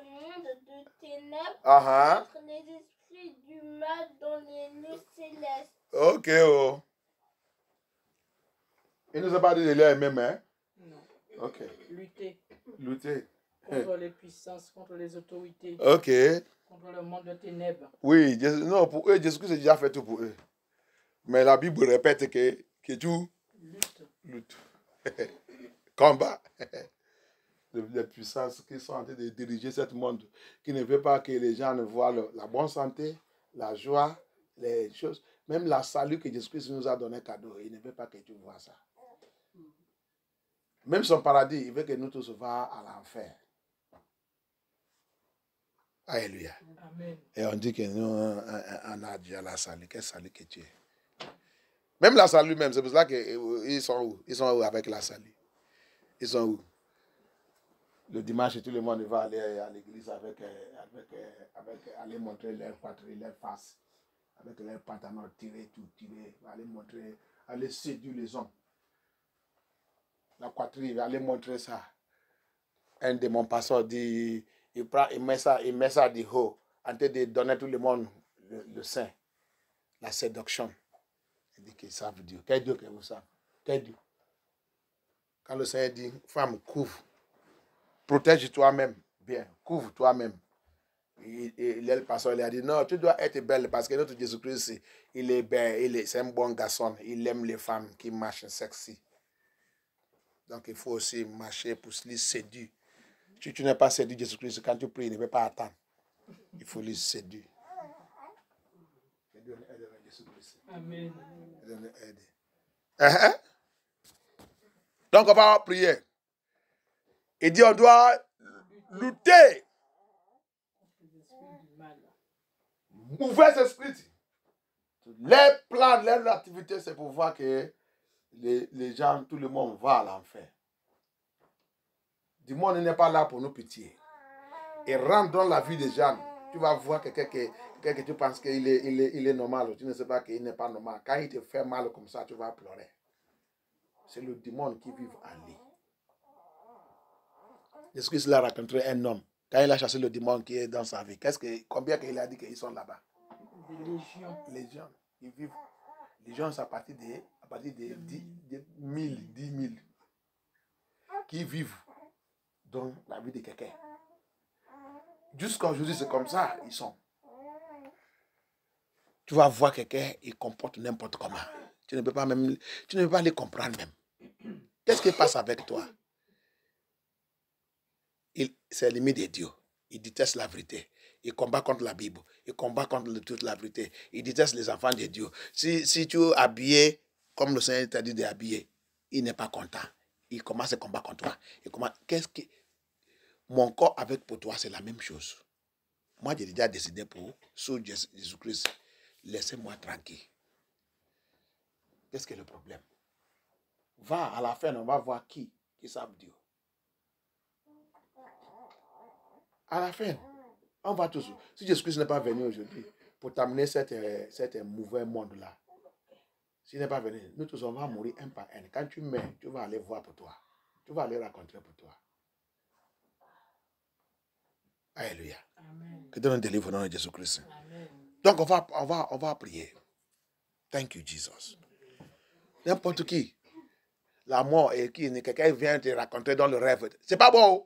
monde de ténèbres, contre les esprits du mal dans les lieux célestes. Ok, oh. Il ne nous a pas dit de lire même, hein? Non. Ok. Lutter. Contre les puissances, contre les autorités. Ok. Contre le monde de ténèbres. Oui, non, pour eux, Jésus-Christ a déjà fait tout pour eux. Mais la Bible répète que tout lutte. Combat. Les puissances qui sont en train de diriger ce monde, qui ne veulent pas que les gens ne voient la bonne santé, la joie, les choses, même la salut que Jésus-Christ nous a donné cadeau. Il ne veut pas que tu vois ça. Même son paradis, il veut que nous tous va à l'enfer. Alléluia. Amen. Et on dit que nous, on a déjà la salut. Quel salut que tu es? Même la salut même, c'est pour ça qu'ils sont où? Ils sont où avec la salut? Ils sont où? Le dimanche, tout le monde va aller à l'église avec aller montrer leur poitrine, leur face, avec leurs pantalons tirés, tout tirés, aller montrer, aller séduire les hommes. la poitrine, il va aller montrer ça. Un de mon pasteur dit, il met ça du haut, en train de donner à tout le monde le sein, la séduction. Il dit qu'ils savent Dieu. Quel Dieu que vous savez? Quel Dieu? Quand le Seigneur dit, femme, couvre, protège toi-même, bien, couvre toi-même. Le pasteur il a dit, non, tu dois être belle parce que notre Jésus-Christ, il est belle, c'est un bon garçon, il aime les femmes qui marchent sexy. Donc il faut aussi marcher pour les séduire. Si tu n'es pas séduit Jésus-Christ, quand tu pries, il ne peut pas attendre. Il faut les séduire. Amen. Donc on va prier. Il dit on doit lutter. Mauvais esprit. Les plans, les activités, c'est pour voir que les gens, tout le monde va à l'enfer. Du monde n'est pas là pour nous pitié. Et rentre dans la vie des gens. Tu vas voir quelqu'un que tu penses qu'il est normal. Tu ne sais pas qu'il n'est pas normal. Quand il te fait mal comme ça, tu vas pleurer. C'est le démon qui vit en lui. Jésus-Christ l'a rencontré un homme. Quand il a chassé le démon qui est dans sa vie, combien il a dit qu'ils sont là-bas? Des légions. Ils vivent. Les gens, c'est à partir de 10 000 qui vivent dans la vie de quelqu'un. Jusqu'à aujourd'hui, c'est comme ça, ils sont. Tu vas voir quelqu'un, il comporte n'importe comment. Tu ne peux pas les comprendre même. Qu'est-ce qui passe avec toi? C'est l'ennemi de Dieu. Il déteste la vérité. Il combat contre la Bible. Il combat contre toute la vérité. Il déteste les enfants de Dieu. Si tu es habillé comme le Seigneur t'a dit d'habiller, il n'est pas content. Il commence à combattre contre toi. Mon corps avec pour toi, c'est la même chose. Moi, j'ai déjà décidé sous Jésus-Christ, laissez-moi tranquille. Qu'est-ce que le problème? Va, à la fin, on va voir qui savent Dieu. À la fin, on va tous. Si Jésus-Christ n'est pas venu aujourd'hui pour t'amener cet mauvais monde-là, s'il n'est pas venu, nous tous, on va mourir un par un. Quand tu meurs, tu vas aller voir pour toi. Tu vas aller rencontrer pour toi. Alléluia. Amen. Que Dieu nous délivre au nom de Jésus-Christ. Donc, on va prier. Thank you, Jesus. N'importe qui. La mort et quelqu'un vient te raconter dans le rêve. C'est pas bon.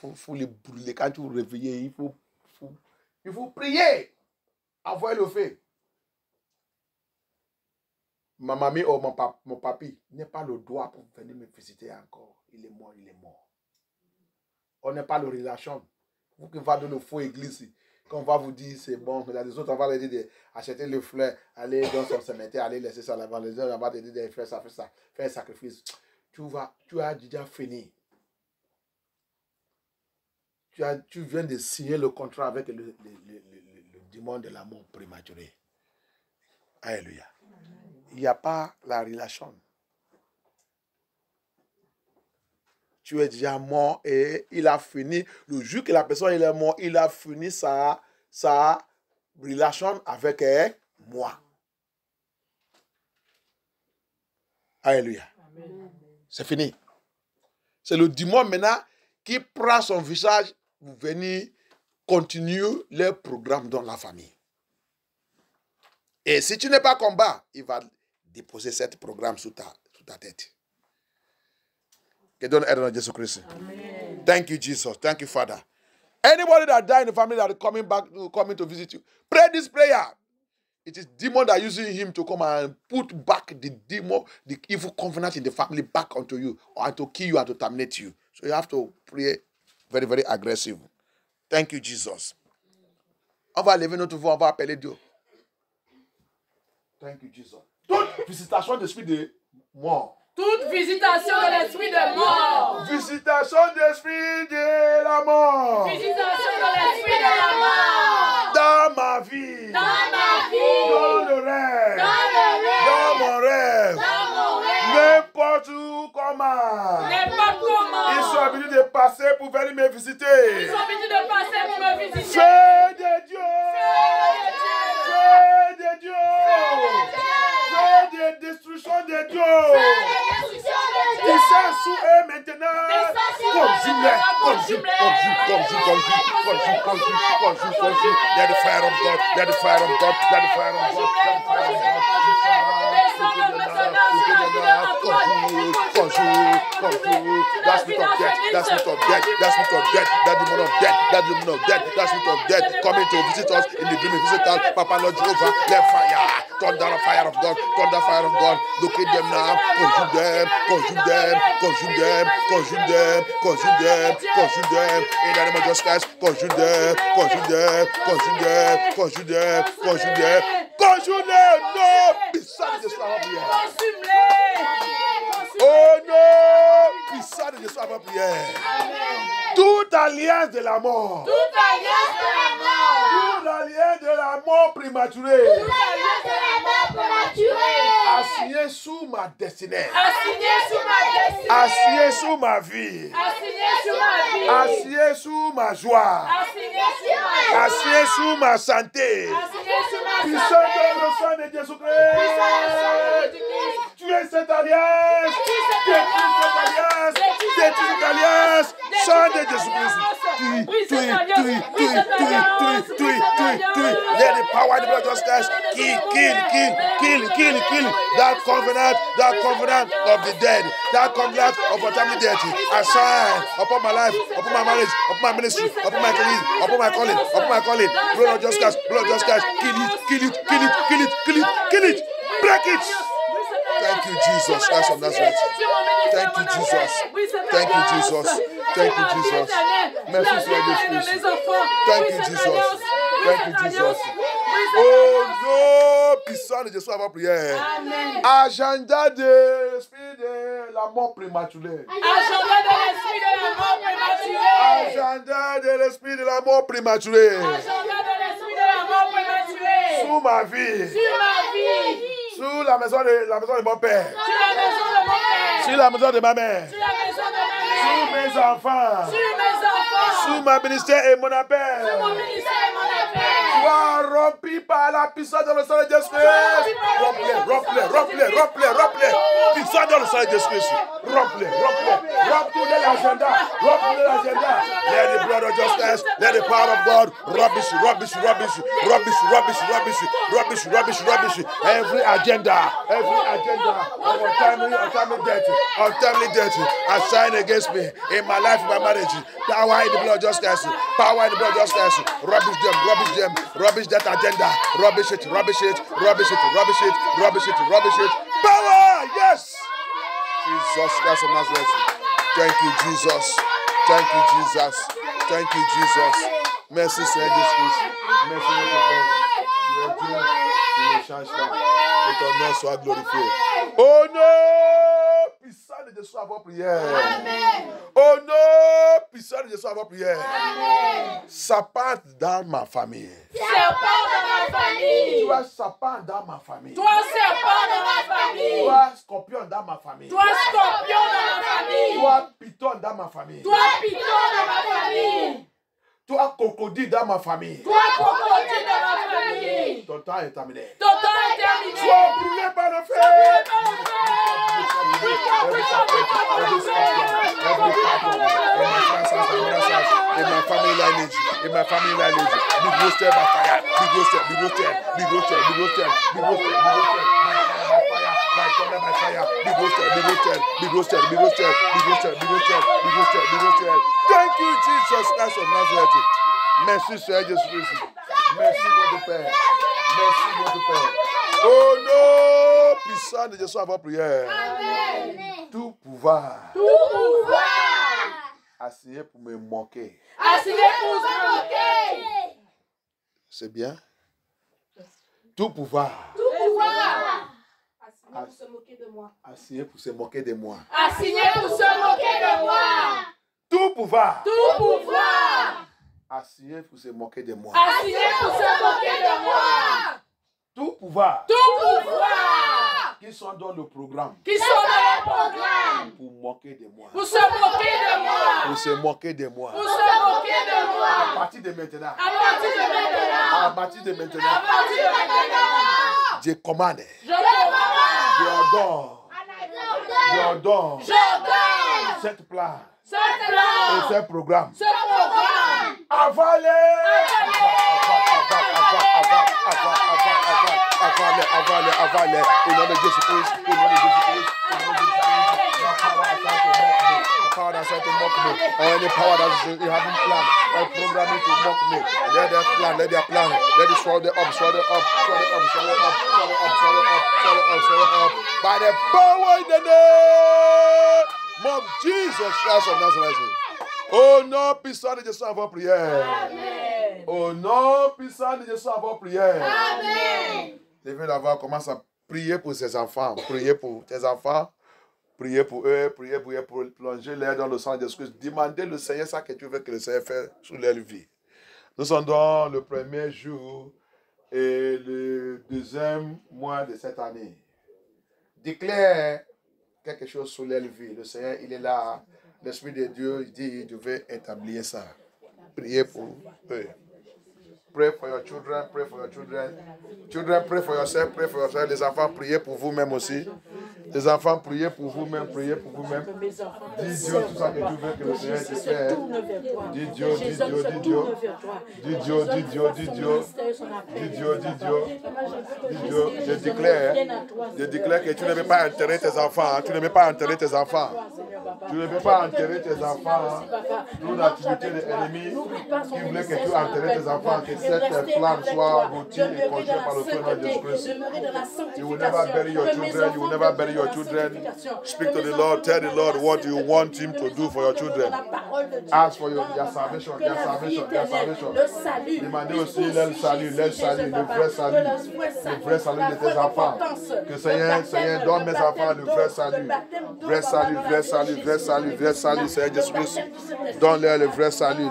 Il faut les brûler. Quand tu vous réveillez, il faut prier. Envoyer le feu. Ma mamie ou mon papi n'est pas le droit pour venir me visiter encore. Il est mort. On n'est pas le relation. Vous qui va dans le faux église, quand on va vous dire c'est bon, mais les autres, on va leur dire d'acheter le fleur, aller dans son cimetière, aller laisser ça là-bas. Les autres, on va te dire de faire ça, faire un sacrifice. Tu as déjà fini. Tu viens de signer le contrat avec le démon de la mort prématurée. Alléluia. Il n'y a pas la relation. Tu es déjà mort et il a fini. Le jour que la personne est morte, il a fini sa relation avec moi. Alléluia. C'est fini. C'est le démon maintenant qui prend son visage pour venir continuer leur programme dans la famille. Et si tu n'es pas combat, il va déposer ce programme sous ta tête. Que Dieu aide dans Jésus-Christ. Thank you, Jesus. Thank you, Father. Anybody that died in the family that is coming to visit you, pray this prayer. It is demon that using him to come and put back the demon, the evil covenant in the family back onto you, or to kill you and to terminate you. So you have to pray very, very aggressive. Thank you, Jesus. On va lever notre voix, on va appeler Dieu. Thank you, Jesus. Toute visitation d'esprit de mort. Toute visitation de l'esprit de mort. Visitation d'esprit de la mort. Visitation de l'esprit de la mort. Dans ma vie. Dans ma vie. Dans le rêve. Dans le rêve. Dans mon rêve. Dans mon rêve. N'importe où, comment. N'importe comment. Ils sont habitués de passer pour venir me visiter. Ils sont habitués de passer pour me visiter. Feu de Dieu. Feu de Dieu. Feu de destruction de Dieu. maintenant. Consume-les. Let the fire of God. Let the fire of God. Let the fire of God. Consume. That spirit of death. That spirit of death. That spirit of death. That demon of death. That demon of death. That spirit of death coming to visit us in the dream. Visit us, Papa Lord Jehovah. Let fire. Thunder fire of God. Thunder fire of God. Locate them now. Consume them. Consume them. Consume them. Consume them. Consume them. Consume them. In the name of Jesus Christ. Consume them. Consume them. Consume them. Consume them. Consume them. Consume them. No. Beside the soir prière. Oh no. Beside the soir prière. Toute alliance de la mort. Toute alliance de la mort. Toute alliance de la mort prématurée. Toute alliance de la mort prématurée. Assigné sous ma destinée. Assigné sous ma destinée. Assigné sous ma vie. Assigné sous ma vie. Assigné sous ma joie. Assigné sous ma joie. Assigné sous ma santé. Assigné sous ma santé. Puissant dans le sang de Jésus-Christ. Puissant dans le sang de Jésus-Christ. Tu es cette alliance. Tu es cette alliance. Tu es cette alliance. Sang de Jésus-Christ. Let the power of the blood of Jesus kill that covenant of the dead, that covenant of eternal death. I sign upon my life, upon my marriage, upon my ministry, upon my career, upon my calling. Blood of Jesus, kill it, break it. Thank you, Jesus. Christ of Nazareth. Thank you, Jesus. Thank you, Jesus. Thank you, Jesus. Merci, Seigneur Jésus. Thank you, Jesus. Thank you, Jesus. Oh non, puissant de Jésus avant prière. Agenda de l'esprit de la mort prématurée. Agenda de l'esprit de la mort prématurée. Agenda de l'esprit de la mort prématurée. Agenda de l'esprit de la mort prématurée. Sous ma vie. Sur ma vie. Sous la maison de mon père. Sur la maison de mon père. Sur la maison de ma mère. Sur la maison de ma mère. Sur mes enfants. Sur mes enfants. Sur mon ministère et mon appel. Sur mon ministère et mon appel. Sois rempli par la puissance de le sang de Jésus-Christ. Remplis. Puissance de le sang de Jésus-Christ. Remplis l'agenda. Let the blood of Jesus, let the power of God rubbish. Every agenda of untimely death assigned against me in my life, in my marriage. Power in the blood of justice. Rubbish that agenda. Rubbish it. Power, yes. Jesus Christ of Nazareth. Thank you, Jesus. Merci, Seigneur Jésus. Merci, notre Père. Tu es Dieu. Tu ne changes pas. Que ton nom soit glorifié. Oh non, puissant de Jésus avant prière. Amen. Oh non, puissant de Jésus avant prière. Amen. Sapin dans ma famille. Serpent dans ma famille. Toi, sapin dans ma famille. Toi, serpent dans ma famille. Toi, scorpion dans ma famille. Toi, scorpion dans ma famille. Toi, python dans ma famille. Toi, python dans ma famille. Toi, crocodile dans ma famille. Toi, crocodile dans ma famille. Ton temps est terminé. Ton temps est terminé. Sois brûlé par le feu. In my family lineage. Be roasted by fire. Be roasted. By thunder, by fire. Be roasted. Thank you, Jesus Christ of Nazareth. Merci, Seigneur Jésus-Christ. Merci, notre Père. Oh non, puissant de Jésus avant prière. Amen. Tout pouvoir. Assigné pour me moquer. C'est bien. Tout pouvoir. Assigné pour se moquer de moi. Assigné pour se moquer de moi. Tout pouvoir. Assigné pour se moquer de moi. Tout pouvoir. Qui sont dans le programme. Pour moquer de moi. Pour se moquer de moi. À partir de maintenant. Je commande. Cette place. Et ce programme. Avalez. Avalez. Au nom de Jésus-Christ. Au nom de Jésus-Christ. Power that's trying to mock me, or any power that is having plan or programming to mock me, let their plan, let it swallow them up, swallow up, by the power in the name of Jesus Christ of Nazareth. Oh non, puissant de Jésus, avant prière. Amen. Oh non, puissant de Jésus, avant prière. Amen. Les vieux là-bas commencent à prier pour ses enfants, prier pour tes enfants. Priez pour eux, pour plonger l'air dans le sang de Jésus-Christ. Demandez le Seigneur ça que tu veux que le Seigneur fasse sur leur vie. Nous sommes dans le premier jour et le deuxième mois de cette année. Déclare quelque chose sur leur vie. Le Seigneur, il est là. L'Esprit de Dieu, il dit, il devait établir ça. Priez pour eux. Pray for your children, pray for your children. Children, pray for yourself, pray for yourself. Les enfants, priez pour vous-même aussi. Les enfants, priez pour vous-même, priez pour vous-même. Dis Dieu tout ça que tu veux que le Seigneur te fasse. Dis Dieu. Je déclare que tu ne veux pas enterrer tes enfants. Tu ne veux pas enterrer tes enfants. Tu ne veux pas enterrer tes enfants. Toute l'activité de l'ennemi qui voulait que tu enterres tes enfants, que cette flamme soit aboutie et congelée par le feu de Jésus-Christ. You will never bury your children. You will never bury your children. Speak to the Lord. Tell the Lord what you want Him to do for your children. Ask for their salvation. Demandez aussi le salut, le vrai salut de tes enfants. Que Seigneur, donne mes enfants le vrai salut. Vrai salut, Seigneur Jésus-Christ. Donne-leur le vrai salut.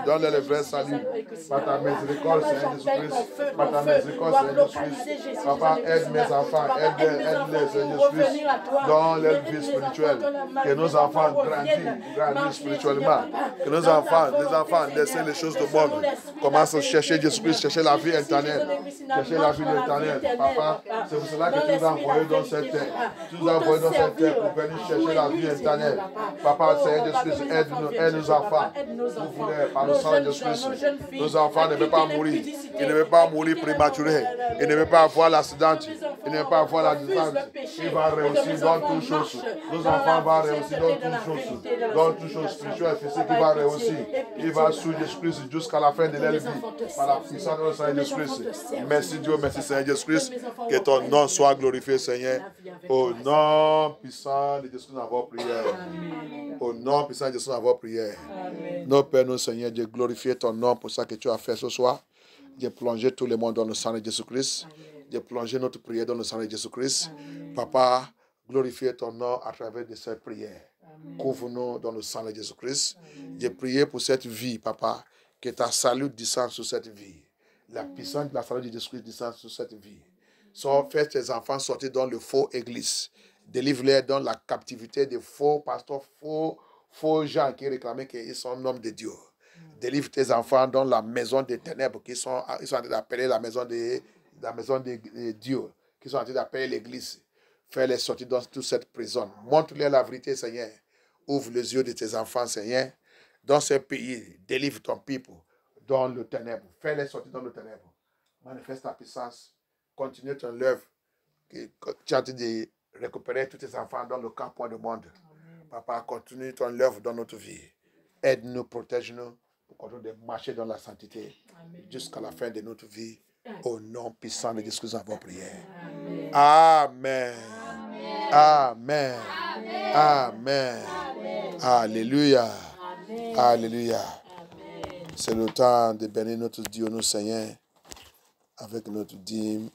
Par ta miséricorde, Seigneur Jésus-Christ. Par ta miséricorde, Seigneur Jésus-Christ. Papa, aide mes enfants, aide-les, Seigneur Jésus-Christ. Dans leur vie spirituelle. Que nos enfants grandissent spirituellement. Que nos enfants, laissent les choses du monde. Commencent à chercher Jésus-Christ, chercher la vie éternelle. Papa, c'est pour cela que tu nous as envoyés dans cette terre. Tu nous as envoyés dans cette terre pour venir chercher la vie éternelle. Papa, Seigneur Jésus-Christ, aide nos enfants. Vous voulez, par le sang de Jésus-Christ. Nos enfants ne veulent pas mourir. Ils ne veulent pas mourir prématurés. Ils ne veulent pas avoir l'accident. Ils ne veulent pas avoir la distance. Ils vont réussir dans toutes choses. Nos enfants vont réussir dans toutes choses. Dans toutes choses spirituelles, physiques, ils vont réussir. Ils vont suivre Jésus-Christ jusqu'à la fin de leur vie. Par la puissance de Seigneur Jésus-Christ. Merci Dieu, merci Seigneur Jésus-Christ. Que ton nom soit glorifié, Seigneur. Au nom puissant de Jésus-Christ, nous avons prière. Au nom puissant de Jésus, nous avons prière. Nos Pères, nos Seigneurs, Dieu, glorifier ton nom pour ça que tu as fait ce soir. Dieu, plonger tout le monde dans le sang de Jésus-Christ. Dieu, plonger notre prière dans le sang de Jésus-Christ. Papa, glorifier ton nom à travers de cette prière. Couvre-nous dans le sang de Jésus-Christ. Dieu, prier pour cette vie, Papa, que ta salut descende sur cette vie. La puissance de la salut de Jésus-Christ descende sur cette vie. Fais tes enfants sortir dans le faux église. Délivre-les dans la captivité des faux pasteurs, faux gens qui réclamaient qu'ils sont hommes de Dieu. Délivre tes enfants dans la maison des ténèbres ils sont en train d'appeler la maison de Dieu, qui sont en train d'appeler l'église. Fais-les sortir dans toute cette prison. Montre-les la vérité, Seigneur. Ouvre les yeux de tes enfants, Seigneur. Dans ce pays, délivre ton peuple dans le ténèbre. Fais-les sortir dans le ténèbre. Manifeste ta puissance. Continue ton œuvre. Tu es en train de récupérer tous tes enfants dans le camp point du monde. Papa, continue ton œuvre dans notre vie. Aide-nous, protège-nous pour continuer de marcher dans la sainteté jusqu'à la fin de notre vie. Au nom puissant de Jésus, nous avons prié. Amen. Amen. Amen. Alléluia. Alléluia. C'est le temps de bénir notre Dieu, notre Seigneur, avec notre dîme